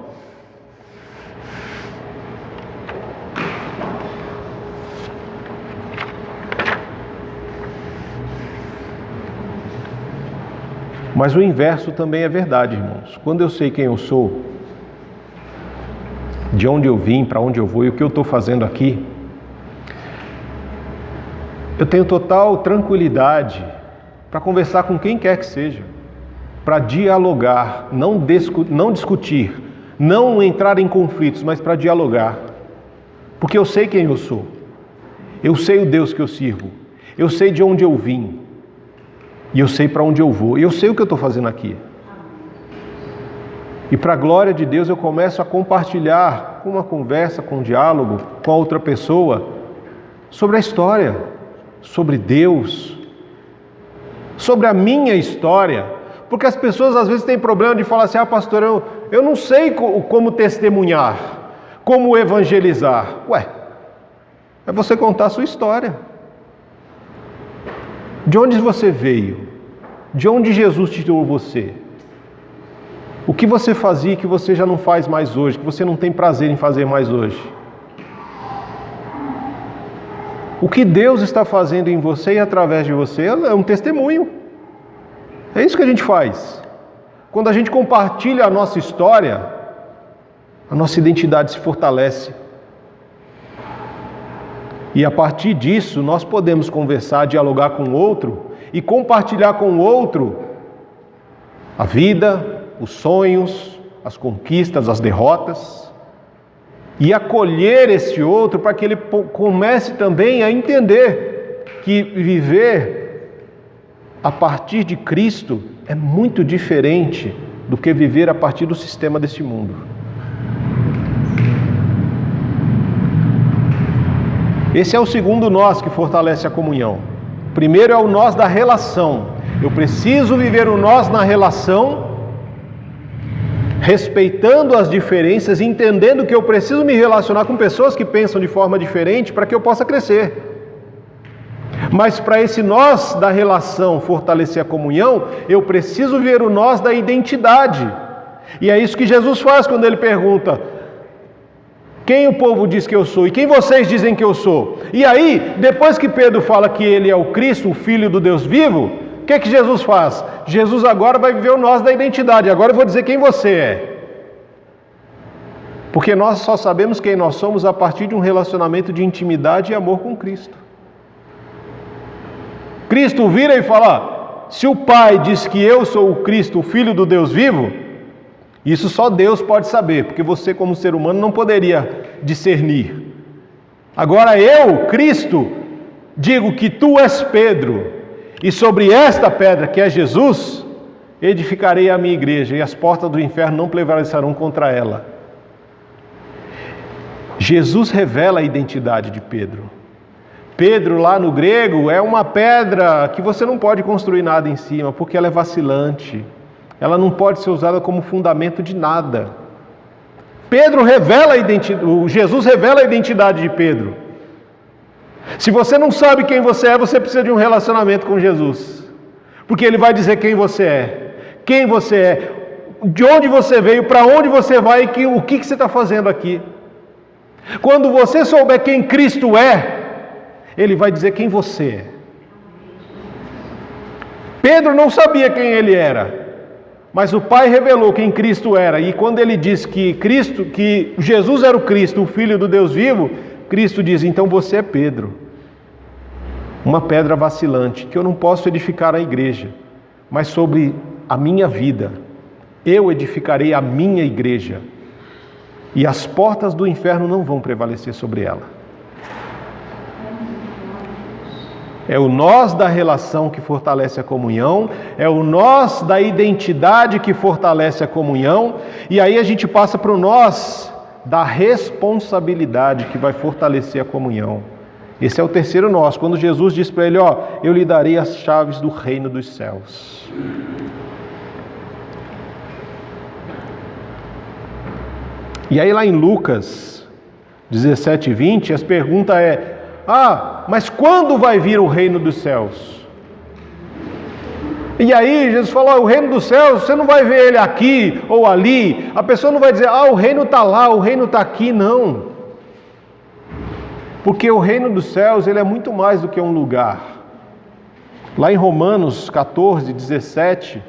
Speaker 1: Mas o inverso também é verdade, irmãos. Quando eu sei quem eu sou, de onde eu vim, para onde eu vou e o que eu estou fazendo aqui, eu tenho total tranquilidade para conversar com quem quer que seja, para dialogar, não discutir, não entrar em conflitos, mas para dialogar. Porque eu sei quem eu sou, eu sei o Deus que eu sirvo, eu sei de onde eu vim, e eu sei para onde eu vou, e eu sei o que eu estou fazendo aqui. E para a glória de Deus eu começo a compartilhar com uma conversa, com um diálogo com a outra pessoa sobre a história, sobre Deus, sobre a minha história. Porque as pessoas às vezes têm problema de falar assim: ah, pastor, eu não sei como testemunhar, como evangelizar. Ué, é você contar a sua história. De onde você veio? De onde Jesus tirou você? O que você fazia que você já não faz mais hoje, que você não tem prazer em fazer mais hoje? O que Deus está fazendo em você e através de você é um testemunho. É isso que a gente faz. Quando a gente compartilha a nossa história, a nossa identidade se fortalece. E a partir disso, nós podemos conversar, dialogar com o outro e compartilhar com o outro a vida, os sonhos, as conquistas, as derrotas, e acolher esse outro para que ele comece também a entender que viver a partir de Cristo é muito diferente do que viver a partir do sistema deste mundo. Esse é o segundo nós que fortalece a comunhão. O primeiro é o nós da relação. Eu preciso viver o nós na relação respeitando as diferenças, entendendo que eu preciso me relacionar com pessoas que pensam de forma diferente para que eu possa crescer. Mas para esse nós da relação fortalecer a comunhão, eu preciso ver o nós da identidade. E é isso que Jesus faz quando ele pergunta: quem o povo diz que eu sou? E quem vocês dizem que eu sou? E aí, depois que Pedro fala que ele é o Cristo, o Filho do Deus vivo, o que Jesus faz? Jesus agora vai viver o nós da identidade. Agora eu vou dizer quem você é. Porque nós só sabemos quem nós somos a partir de um relacionamento de intimidade e amor com Cristo. Cristo vira e fala: se o Pai diz que eu sou o Cristo, o Filho do Deus vivo, isso só Deus pode saber, porque você como ser humano não poderia discernir. Agora eu, Cristo, digo que tu és Pedro, e sobre esta pedra que é Jesus, edificarei a minha igreja, e as portas do inferno não prevalecerão contra ela. Jesus revela a identidade de Pedro. Pedro, lá no grego, é uma pedra que você não pode construir nada em cima, porque ela é vacilante. Ela não pode ser usada como fundamento de nada. Jesus revela a identidade de Pedro. Se você não sabe quem você é, você precisa de um relacionamento com Jesus. Porque Ele vai dizer quem você é, de onde você veio, para onde você vai e o que você está fazendo aqui. Quando você souber quem Cristo é, Ele vai dizer quem você é. Pedro não sabia quem ele era, mas o Pai revelou quem Cristo era. E quando ele diz que Jesus era o Cristo, o Filho do Deus vivo, Cristo diz: então você é Pedro, uma pedra vacilante, que eu não posso edificar a igreja, mas sobre a minha vida, eu edificarei a minha igreja, e as portas do inferno não vão prevalecer sobre ela. É o nós da relação que fortalece a comunhão, é o nós da identidade que fortalece a comunhão, e aí a gente passa para o nós da responsabilidade que vai fortalecer a comunhão. Esse é o terceiro nós, quando Jesus diz para ele: eu lhe darei as chaves do reino dos céus. E aí lá em Lucas 17:20, as perguntas é: mas quando vai vir o reino dos céus? E aí Jesus falou: o reino dos céus, você não vai ver ele aqui ou ali. A pessoa não vai dizer: o reino está lá, o reino está aqui. Não. Porque o reino dos céus, ele é muito mais do que um lugar. Lá em Romanos 14:17,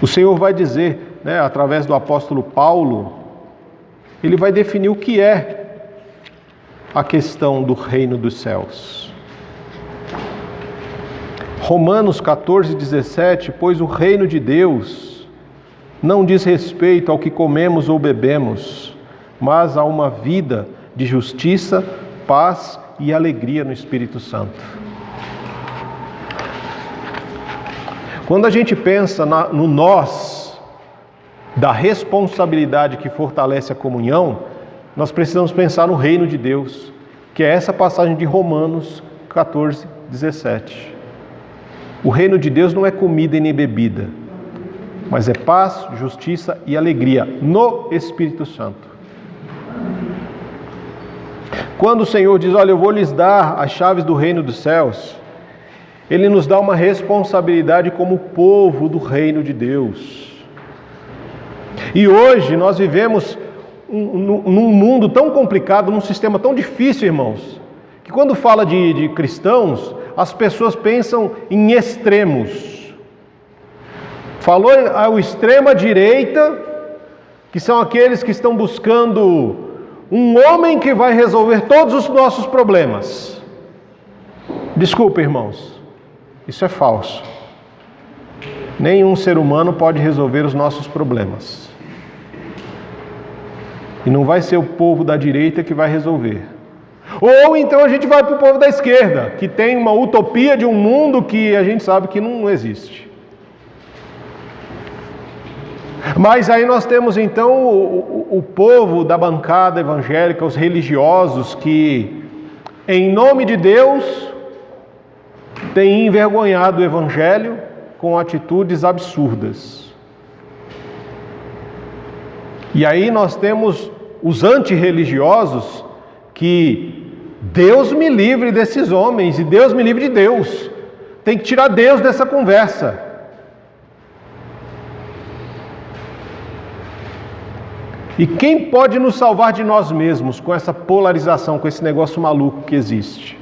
Speaker 1: o Senhor vai dizer, através do apóstolo Paulo, ele vai definir o que é a questão do reino dos céus. Romanos 14:17, pois o reino de Deus não diz respeito ao que comemos ou bebemos, mas a uma vida de justiça, paz e alegria no Espírito Santo. Quando a gente pensa no nós da responsabilidade que fortalece a comunhão, nós precisamos pensar no reino de Deus, que é essa passagem de Romanos 14:17. O reino de Deus não é comida e nem bebida, mas é paz, justiça e alegria no Espírito Santo. Quando o Senhor diz: eu vou lhes dar as chaves do reino dos céus, Ele nos dá uma responsabilidade como povo do reino de Deus. E hoje nós vivemos num mundo tão complicado, num sistema tão difícil, irmãos, que quando fala de cristãos, as pessoas pensam em extremos. Falou a extrema direita, que são aqueles que estão buscando um homem que vai resolver todos os nossos problemas. Desculpa, irmãos, isso é falso. Nenhum ser humano pode resolver os nossos problemas. E não vai ser o povo da direita que vai resolver. Ou então a gente vai para o povo da esquerda, que tem uma utopia de um mundo que a gente sabe que não existe. Mas aí nós temos então o povo da bancada evangélica, os religiosos, que em nome de Deus têm envergonhado o evangelho com atitudes absurdas. E aí nós temos os antirreligiosos que Deus me livre desses homens e Deus me livre de Deus. Tem que tirar Deus dessa conversa. E quem pode nos salvar de nós mesmos com essa polarização, com esse negócio maluco que existe?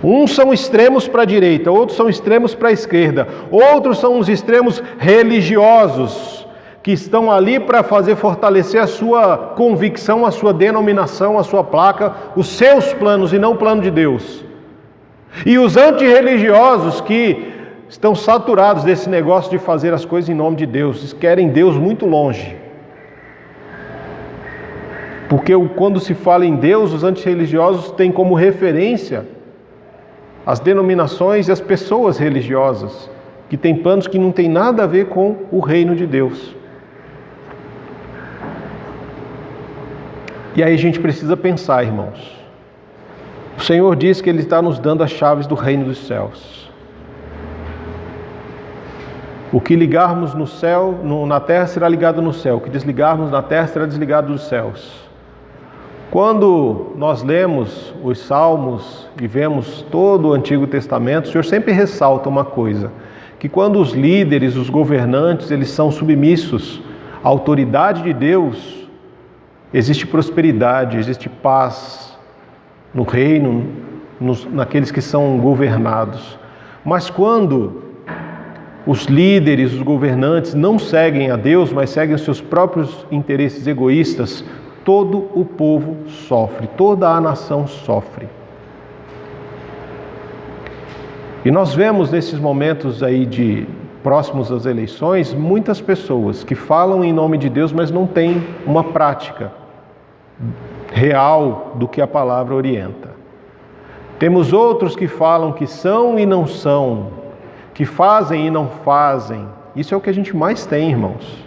Speaker 1: Uns são extremos para a direita, outros são extremos para a esquerda, outros são os extremos religiosos, que estão ali para fortalecer a sua convicção, a sua denominação, a sua placa, os seus planos e não o plano de Deus. E os antirreligiosos que estão saturados desse negócio de fazer as coisas em nome de Deus, eles querem Deus muito longe. Porque quando se fala em Deus, os antirreligiosos têm como referência as denominações e as pessoas religiosas, que têm planos que não têm nada a ver com o reino de Deus. E aí a gente precisa pensar, irmãos. O Senhor diz que Ele está nos dando as chaves do reino dos céus. O que ligarmos no céu, na terra será ligado no céu. O que desligarmos na terra será desligado dos céus. Quando nós lemos os Salmos e vemos todo o Antigo Testamento, o Senhor sempre ressalta uma coisa, que quando os líderes, os governantes, eles são submissos à autoridade de Deus, existe prosperidade, existe paz no reino, naqueles que são governados. Mas quando os líderes, os governantes não seguem a Deus, mas seguem os seus próprios interesses egoístas, todo o povo sofre, toda a nação sofre. E nós vemos nesses momentos aí próximos às eleições, muitas pessoas que falam em nome de Deus, mas não têm uma prática real do que a palavra orienta. Temos outros que falam que são e não são, que fazem e não fazem. Isso é o que a gente mais tem, irmãos.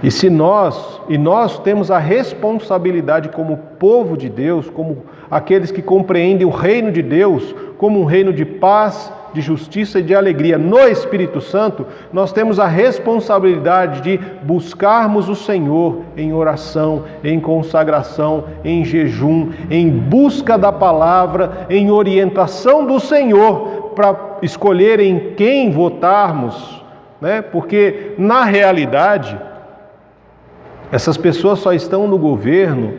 Speaker 1: E nós temos a responsabilidade como povo de Deus, como aqueles que compreendem o reino de Deus como um reino de paz, de justiça e de alegria no Espírito Santo, nós temos a responsabilidade de buscarmos o Senhor em oração, em consagração, em jejum, em busca da palavra, em orientação do Senhor para escolher em quem votarmos, né? Porque na realidade essas pessoas só estão no governo,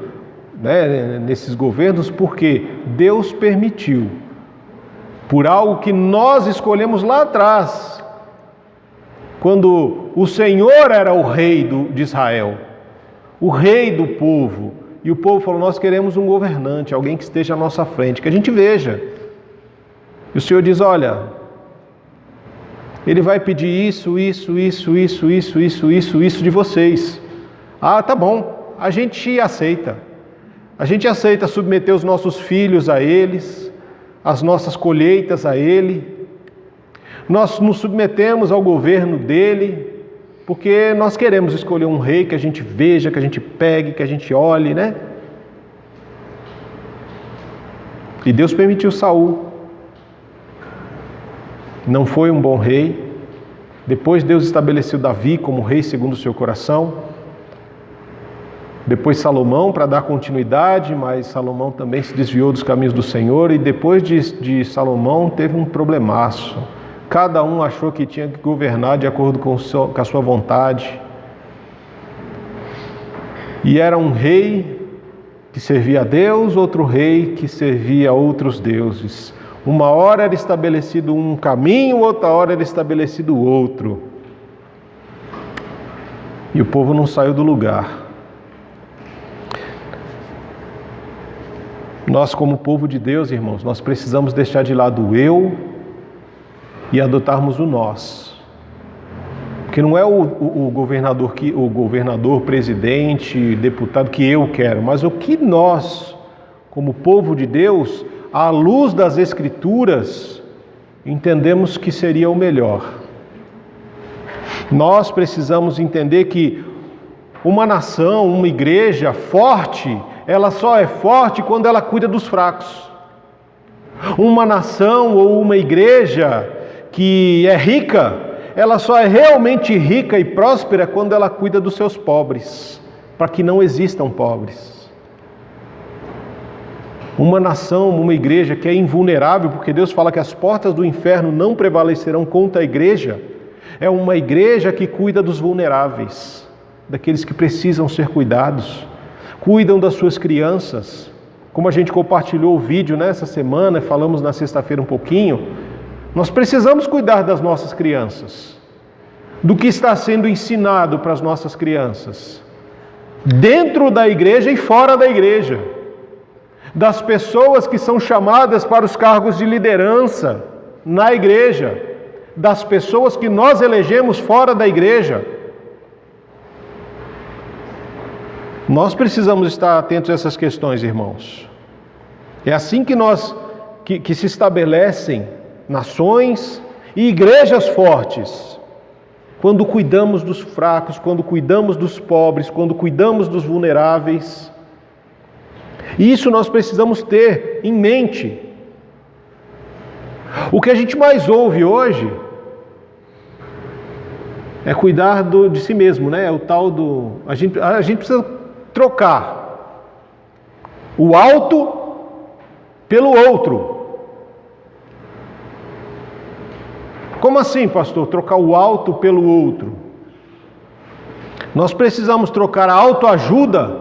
Speaker 1: né, nesses governos, porque Deus permitiu, por algo que nós escolhemos lá atrás, quando o Senhor era o rei de Israel, o rei do povo, e o povo falou: nós queremos um governante, alguém que esteja à nossa frente, que a gente veja. E o Senhor diz: olha, ele vai pedir isso de vocês. Ah, tá bom, a gente aceita. A gente aceita submeter os nossos filhos a eles, as nossas colheitas a ele. Nós nos submetemos ao governo dele, porque nós queremos escolher um rei que a gente veja, que a gente pegue, que a gente olhe, né? E Deus permitiu Saul. Não foi um bom rei. Depois Deus estabeleceu Davi como rei segundo o seu coração. Depois Salomão para dar continuidade, mas Salomão também se desviou dos caminhos do Senhor. E depois de Salomão teve um problemaço. Cada um achou que tinha que governar de acordo com a sua vontade. E era um rei que servia a Deus, outro rei que servia a outros deuses. Uma hora era estabelecido um caminho, outra hora era estabelecido outro. E o povo não saiu do lugar. Nós, como povo de Deus, irmãos, nós precisamos deixar de lado o eu e adotarmos o nós. Porque não é o governador, presidente, deputado que eu quero, mas o que nós, como povo de Deus, à luz das Escrituras, entendemos que seria o melhor. Nós precisamos entender que uma nação, uma igreja forte, ela só é forte quando ela cuida dos fracos. Uma nação ou uma igreja que é rica, ela só é realmente rica e próspera quando ela cuida dos seus pobres, para que não existam pobres. Uma nação, uma igreja que é invulnerável, porque Deus fala que as portas do inferno não prevalecerão contra a igreja, é uma igreja que cuida dos vulneráveis, daqueles que precisam ser cuidados, cuidam das suas crianças. Como a gente compartilhou o vídeo nessa semana, falamos na sexta-feira um pouquinho, nós precisamos cuidar das nossas crianças, do que está sendo ensinado para as nossas crianças, dentro da igreja e fora da igreja, das pessoas que são chamadas para os cargos de liderança na igreja, das pessoas que nós elegemos fora da igreja. Nós precisamos estar atentos a essas questões, irmãos. É assim que se estabelecem nações e igrejas fortes, quando cuidamos dos fracos, quando cuidamos dos pobres, quando cuidamos dos vulneráveis. E isso nós precisamos ter em mente. O que a gente mais ouve hoje é cuidar de si mesmo, né? É o tal do... A gente precisa trocar o alto pelo outro. Como assim, pastor? Trocar o alto pelo outro? Nós precisamos trocar a autoajuda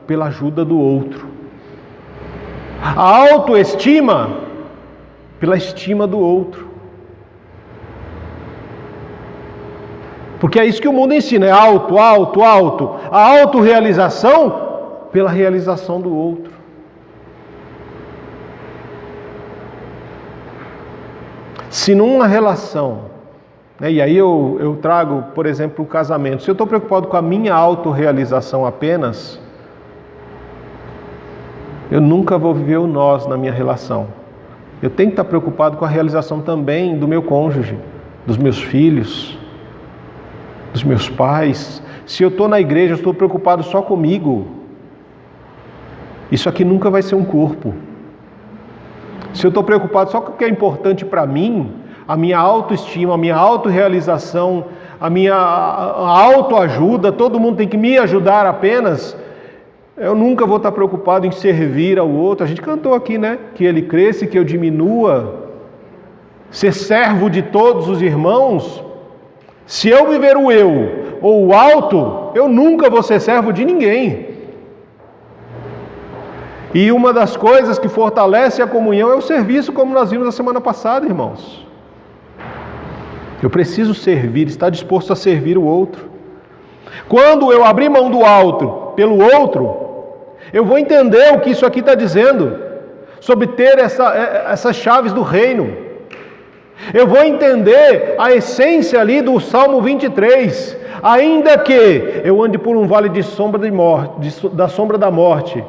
Speaker 1: pela ajuda do outro. A autoestima pela estima do outro. Porque é isso que o mundo ensina, é alto, alto, alto. A autorrealização pela realização do outro. Se numa relação, né, e aí eu trago, por exemplo, o casamento, se eu estou preocupado com a minha autorrealização apenas, eu nunca vou viver o nós na minha relação. Eu tenho que estar preocupado com a realização também do meu cônjuge, dos meus filhos, dos meus pais. Se eu estou na igreja, eu estou preocupado só comigo. Isso aqui nunca vai ser um corpo. Se eu estou preocupado só com o que é importante para mim, a minha autoestima, a minha autorrealização, a minha autoajuda, todo mundo tem que me ajudar apenas, eu nunca vou estar preocupado em servir ao outro. A gente cantou aqui, né? Que ele cresça e que eu diminua. Ser servo de todos os irmãos. Se eu viver o eu ou o alto, eu nunca vou ser servo de ninguém. E uma das coisas que fortalece a comunhão é o serviço, como nós vimos na semana passada, irmãos. Eu preciso servir, estar disposto a servir o outro. Quando eu abrir mão do alto pelo outro, eu vou entender o que isso aqui está dizendo, sobre ter essas chaves do reino. Eu vou entender a essência ali do Salmo 23. Ainda que eu ande por um vale de sombra de morte, da sombra da morte,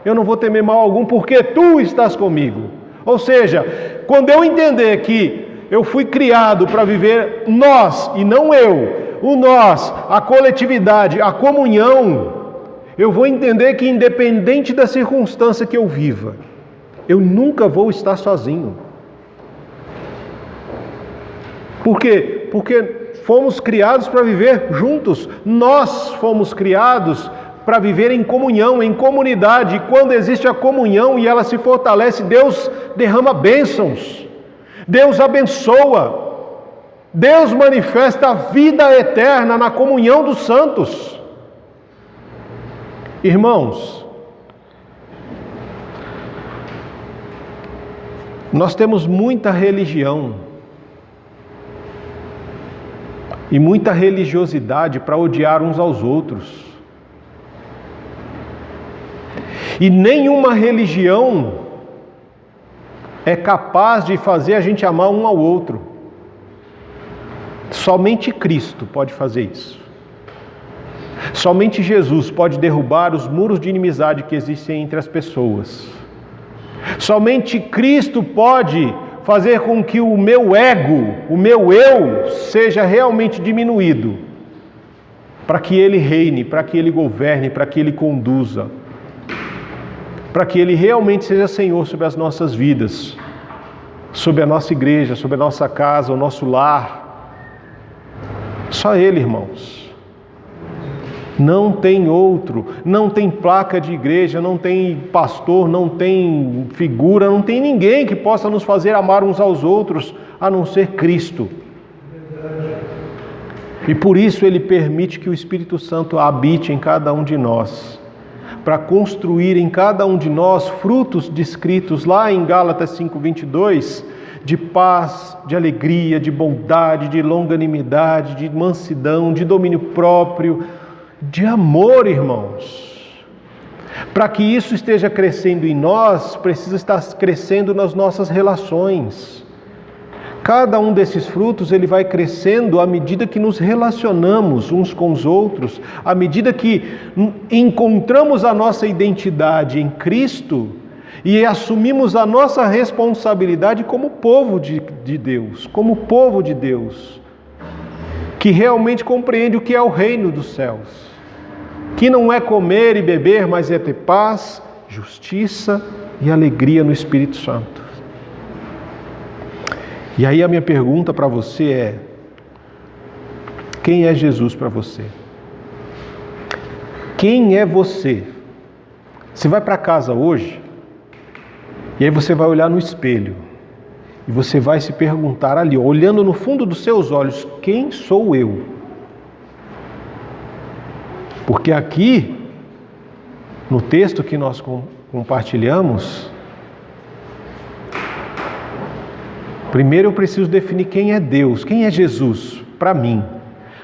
Speaker 1: eu não vou temer mal algum, porque tu estás comigo. Ou seja, quando eu entender que eu fui criado para viver nós e não eu, o nós, a coletividade, a comunhão, eu vou entender que independente da circunstância que eu viva, eu nunca vou estar sozinho. Por quê? Porque fomos criados para viver juntos. Nós fomos criados para viver em comunhão, em comunidade. E quando existe a comunhão e ela se fortalece, Deus derrama bênçãos. Deus abençoa. Deus manifesta a vida eterna na comunhão dos santos. Irmãos, nós temos muita religião e muita religiosidade para odiar uns aos outros. E nenhuma religião é capaz de fazer a gente amar um ao outro. Somente Cristo pode fazer isso. Somente Jesus pode derrubar os muros de inimizade que existem entre as pessoas. Somente Cristo pode fazer com que o meu ego, o meu eu, seja realmente diminuído, para que Ele reine, para que Ele governe, para que Ele conduza, para que Ele realmente seja Senhor sobre as nossas vidas, sobre a nossa igreja, sobre a nossa casa, o nosso lar. Só Ele, irmãos. Não tem outro, não tem placa de igreja, não tem pastor, não tem figura, não tem ninguém que possa nos fazer amar uns aos outros, a não ser Cristo. E por isso Ele permite que o Espírito Santo habite em cada um de nós, para construir em cada um de nós frutos descritos lá em Gálatas 5:22, de paz, de alegria, de bondade, de longanimidade, de mansidão, de domínio próprio, de amor, irmãos. Para que isso esteja crescendo em nós, precisa estar crescendo nas nossas relações. Cada um desses frutos, ele vai crescendo à medida que nos relacionamos uns com os outros, à medida que encontramos a nossa identidade em Cristo e assumimos a nossa responsabilidade como povo de Deus, como povo de Deus, que realmente compreende o que é o reino dos céus, que não é comer e beber, mas é ter paz, justiça e alegria no Espírito Santo. E aí a minha pergunta para você é: quem é Jesus para você? Quem é você? Você vai para casa hoje, e aí você vai olhar no espelho, e você vai se perguntar ali, olhando no fundo dos seus olhos, quem sou eu? Porque aqui, no texto que nós compartilhamos, primeiro eu preciso definir quem é Deus, quem é Jesus para mim.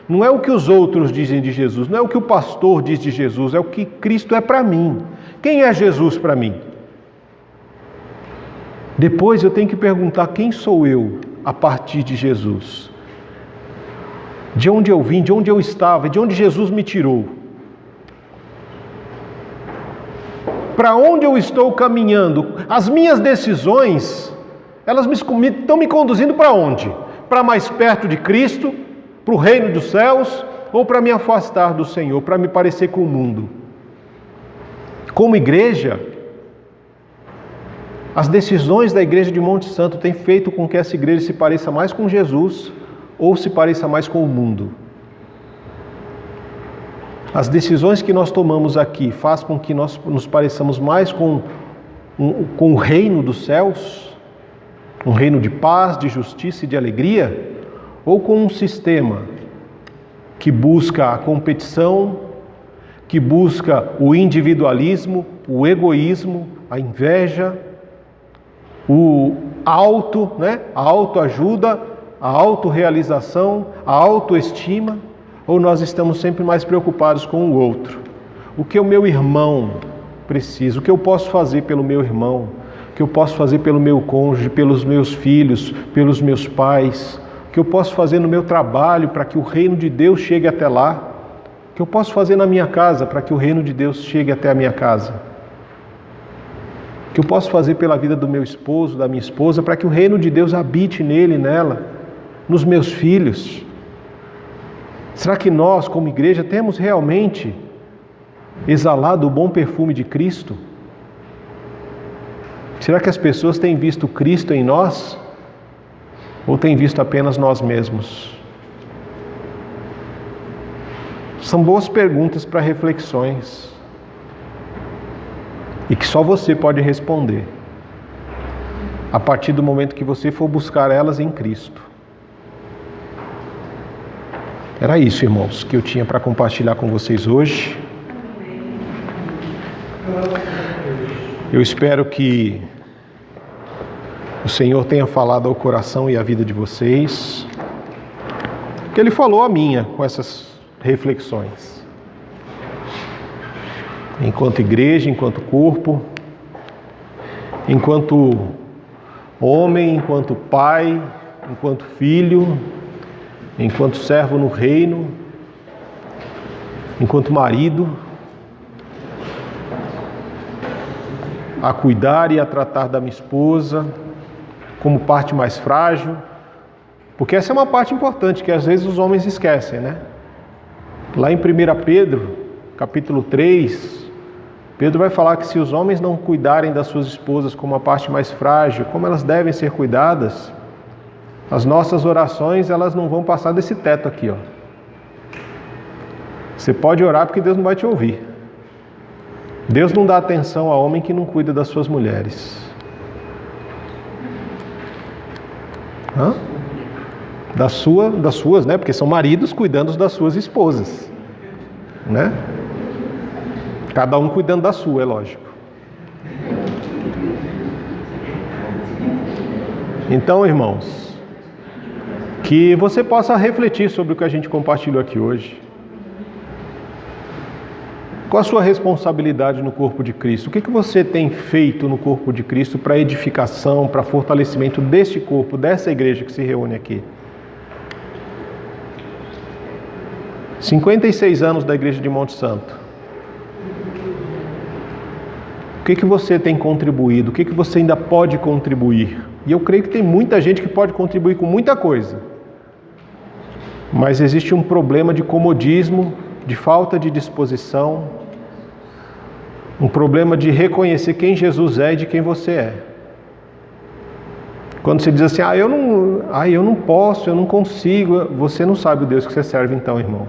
Speaker 1: Não é o que os outros dizem de Jesus, não é o que o pastor diz de Jesus, é o que Cristo é para mim. Quem é Jesus para mim? Depois eu tenho que perguntar quem sou eu a partir de Jesus. De onde eu vim, de onde eu estava, de onde Jesus me tirou. Para onde eu estou caminhando? As minhas decisões, elas estão me conduzindo para onde? Para mais perto de Cristo, para o reino dos céus, ou para me afastar do Senhor, para me parecer com o mundo? Como igreja, as decisões da igreja de Monte Santo têm feito com que essa igreja se pareça mais com Jesus ou se pareça mais com o mundo. As decisões que nós tomamos aqui faz com que nós nos pareçamos mais com o reino dos céus, um reino de paz, de justiça e de alegria, ou com um sistema que busca a competição, que busca o individualismo, o egoísmo, a inveja, a autoajuda, a autorrealização, a autoestima, ou nós estamos sempre mais preocupados com o outro? O que o meu irmão precisa, o que eu posso fazer pelo meu irmão, o que eu posso fazer pelo meu cônjuge, pelos meus filhos, pelos meus pais, o que eu posso fazer no meu trabalho para que o reino de Deus chegue até lá, o que eu posso fazer na minha casa para que o reino de Deus chegue até a minha casa, o que eu posso fazer pela vida do meu esposo, da minha esposa, para que o reino de Deus habite nele, nela, nos meus filhos. Será que nós, como igreja, temos realmente exalado o bom perfume de Cristo? Será que as pessoas têm visto Cristo em nós? Ou têm visto apenas nós mesmos? São boas perguntas para reflexões. E que só você pode responder, a partir do momento que você for buscar elas em Cristo. Era isso, irmãos, que eu tinha para compartilhar com vocês hoje. Eu espero que o Senhor tenha falado ao coração e à vida de vocês, que Ele falou a minha com essas reflexões. Enquanto igreja, enquanto corpo, enquanto homem, enquanto pai, enquanto filho, enquanto servo no reino, enquanto marido, a cuidar e a tratar da minha esposa como parte mais frágil, porque essa é uma parte importante que às vezes os homens esquecem, né? Lá em 1 Pedro, capítulo 3, Pedro vai falar que se os homens não cuidarem das suas esposas como a parte mais frágil, como elas devem ser cuidadas, as nossas orações, elas não vão passar desse teto aqui, ó. Você pode orar porque Deus não vai te ouvir. Deus não dá atenção a homem que não cuida das suas mulheres. Das suas, né? Porque são maridos cuidando das suas esposas, né? Cada um cuidando da sua, é lógico. Então, irmãos, que você possa refletir sobre o que a gente compartilhou aqui hoje. Qual a sua responsabilidade no corpo de Cristo? O que você tem feito no corpo de Cristo para edificação, para fortalecimento deste corpo, dessa igreja que se reúne aqui? 56 anos da igreja de Monte Santo. O que você tem contribuído? O que você ainda pode contribuir? E eu creio que tem muita gente que pode contribuir com muita coisa. Mas existe um problema de comodismo, de falta de disposição, um problema de reconhecer quem Jesus é e de quem você é. Quando você diz assim, eu não posso, eu não consigo, você não sabe o Deus que você serve então, irmão.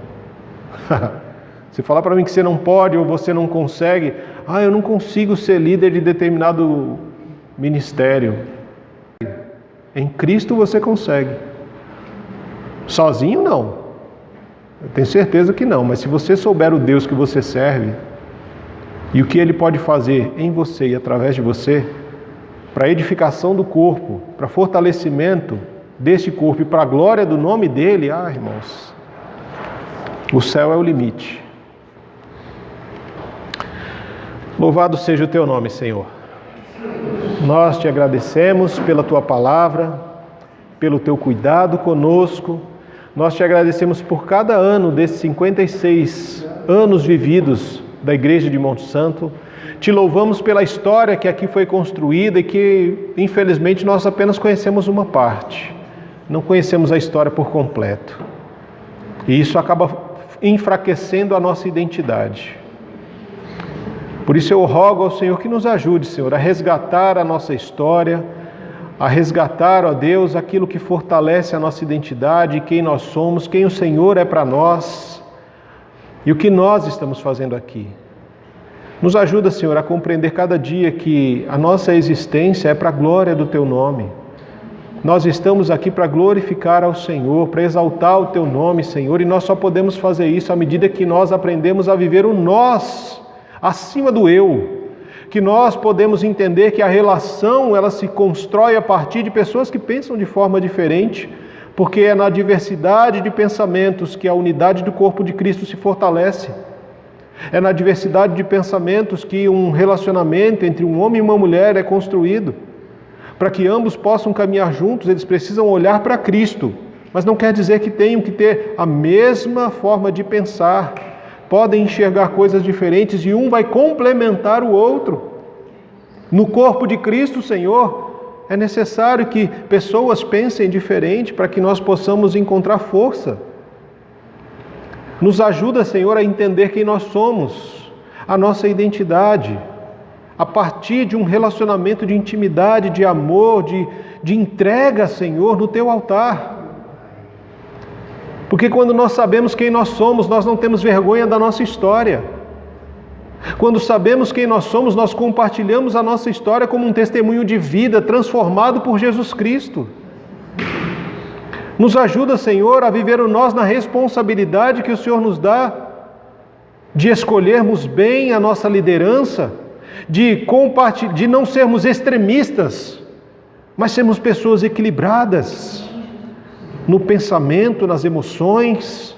Speaker 1: Você falar para mim que você não pode ou você não consegue, eu não consigo ser líder de determinado ministério. Em Cristo você consegue. Sozinho não. Eu tenho certeza que não, mas se você souber o Deus que você serve e o que Ele pode fazer em você e através de você, para edificação do corpo, para fortalecimento deste corpo e para a glória do nome dEle, irmãos, o céu é o limite. Louvado seja o Teu nome, Senhor. Nós Te agradecemos pela Tua palavra, pelo Teu cuidado conosco. Nós Te agradecemos por cada ano desses 56 anos vividos da Igreja de Monte Santo. Te louvamos pela história que aqui foi construída e que, infelizmente, nós apenas conhecemos uma parte. Não conhecemos a história por completo. E isso acaba enfraquecendo a nossa identidade. Por isso eu rogo ao Senhor que nos ajude, Senhor, a resgatar a nossa história, a resgatar, ó Deus, aquilo que fortalece a nossa identidade, quem nós somos, quem o Senhor é para nós e o que nós estamos fazendo aqui. Nos ajuda, Senhor, a compreender cada dia que a nossa existência é para a glória do Teu nome. Nós estamos aqui para glorificar ao Senhor, para exaltar o Teu nome, Senhor, e nós só podemos fazer isso à medida que nós aprendemos a viver o nós acima do eu, que nós podemos entender que a relação ela se constrói a partir de pessoas que pensam de forma diferente, porque é na diversidade de pensamentos que a unidade do corpo de Cristo se fortalece. É na diversidade de pensamentos que um relacionamento entre um homem e uma mulher é construído. Para que ambos possam caminhar juntos, eles precisam olhar para Cristo, mas não quer dizer que tenham que ter a mesma forma de pensar. Podem enxergar coisas diferentes e um vai complementar o outro. No corpo de Cristo, Senhor, é necessário que pessoas pensem diferente para que nós possamos encontrar força. Nos ajuda, Senhor, a entender quem nós somos, a nossa identidade, a partir de um relacionamento de intimidade, de amor, de entrega, Senhor, no Teu altar. Porque quando nós sabemos quem nós somos, nós não temos vergonha da nossa história. Quando sabemos quem nós somos, nós compartilhamos a nossa história como um testemunho de vida transformado por Jesus Cristo. Nos ajuda, Senhor, a viver o nós na responsabilidade que o Senhor nos dá de escolhermos bem a nossa liderança, de não sermos extremistas, mas sermos pessoas equilibradas no pensamento, nas emoções,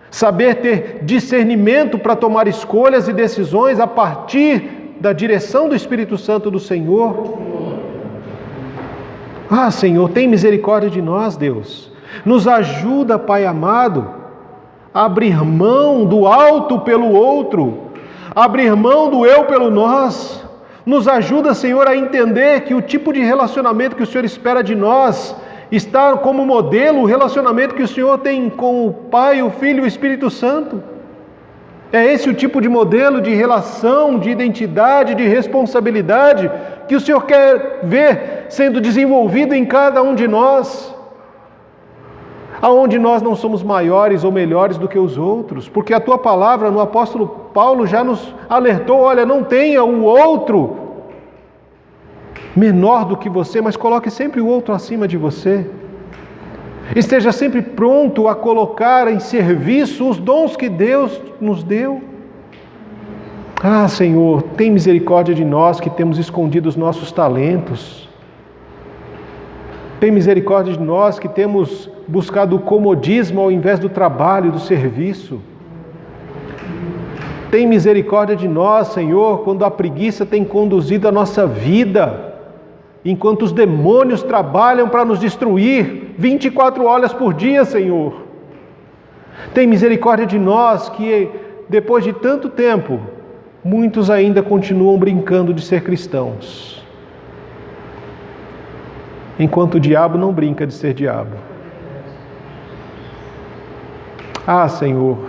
Speaker 1: saber ter discernimento para tomar escolhas e decisões a partir da direção do Espírito Santo do Senhor. Senhor, tem misericórdia de nós, Deus. Nos ajuda, Pai amado, a abrir mão do alto pelo outro, abrir mão do eu pelo nós. Nos ajuda, Senhor, a entender que o tipo de relacionamento que o Senhor espera de nós está como modelo o relacionamento que o Senhor tem com o Pai, o Filho e o Espírito Santo. É esse o tipo de modelo de relação, de identidade, de responsabilidade que o Senhor quer ver sendo desenvolvido em cada um de nós. aonde nós não somos maiores ou melhores do que os outros, porque a tua palavra no apóstolo Paulo já nos alertou, olha, não tenha o outro menor do que você, mas coloque sempre o outro acima de você. Esteja sempre pronto a colocar em serviço os dons que Deus nos deu. Ah, Senhor, tem misericórdia de nós que temos escondido os nossos talentos. Tem misericórdia de nós que temos buscado o comodismo ao invés do trabalho, do serviço. Tem misericórdia de nós, Senhor, quando a preguiça tem conduzido a nossa vida, enquanto os demônios trabalham para nos destruir 24 horas por dia, Senhor. Tem misericórdia de nós que, depois de tanto tempo, muitos ainda continuam brincando de ser cristãos, enquanto o diabo não brinca de ser diabo. Ah, Senhor,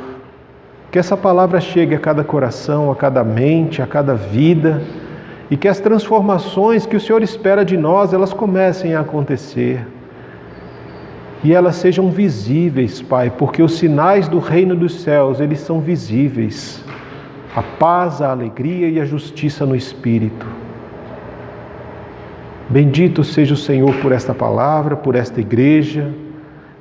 Speaker 1: que essa palavra chegue a cada coração, a cada mente, a cada vida, e que as transformações que o Senhor espera de nós, elas comecem a acontecer. E elas sejam visíveis, Pai, porque os sinais do reino dos céus, eles são visíveis. A paz, a alegria e a justiça no Espírito. Bendito seja o Senhor por esta palavra, por esta igreja.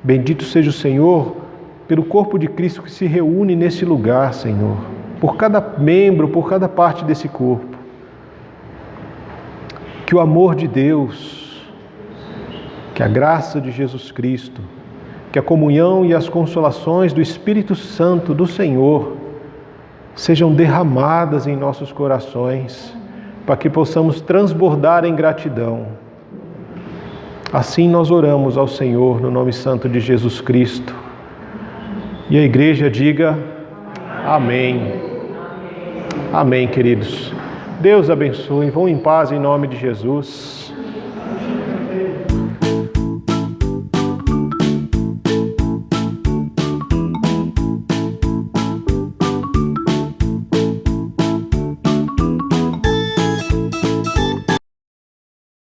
Speaker 1: Bendito seja o Senhor pelo corpo de Cristo que se reúne nesse lugar, Senhor. Por cada membro, por cada parte desse corpo. Que o amor de Deus, que a graça de Jesus Cristo, que a comunhão e as consolações do Espírito Santo do Senhor sejam derramadas em nossos corações, para que possamos transbordar em gratidão. Assim nós oramos ao Senhor no nome santo de Jesus Cristo. E a igreja diga amém. Amém, queridos. Deus abençoe. Vão em paz em nome de Jesus.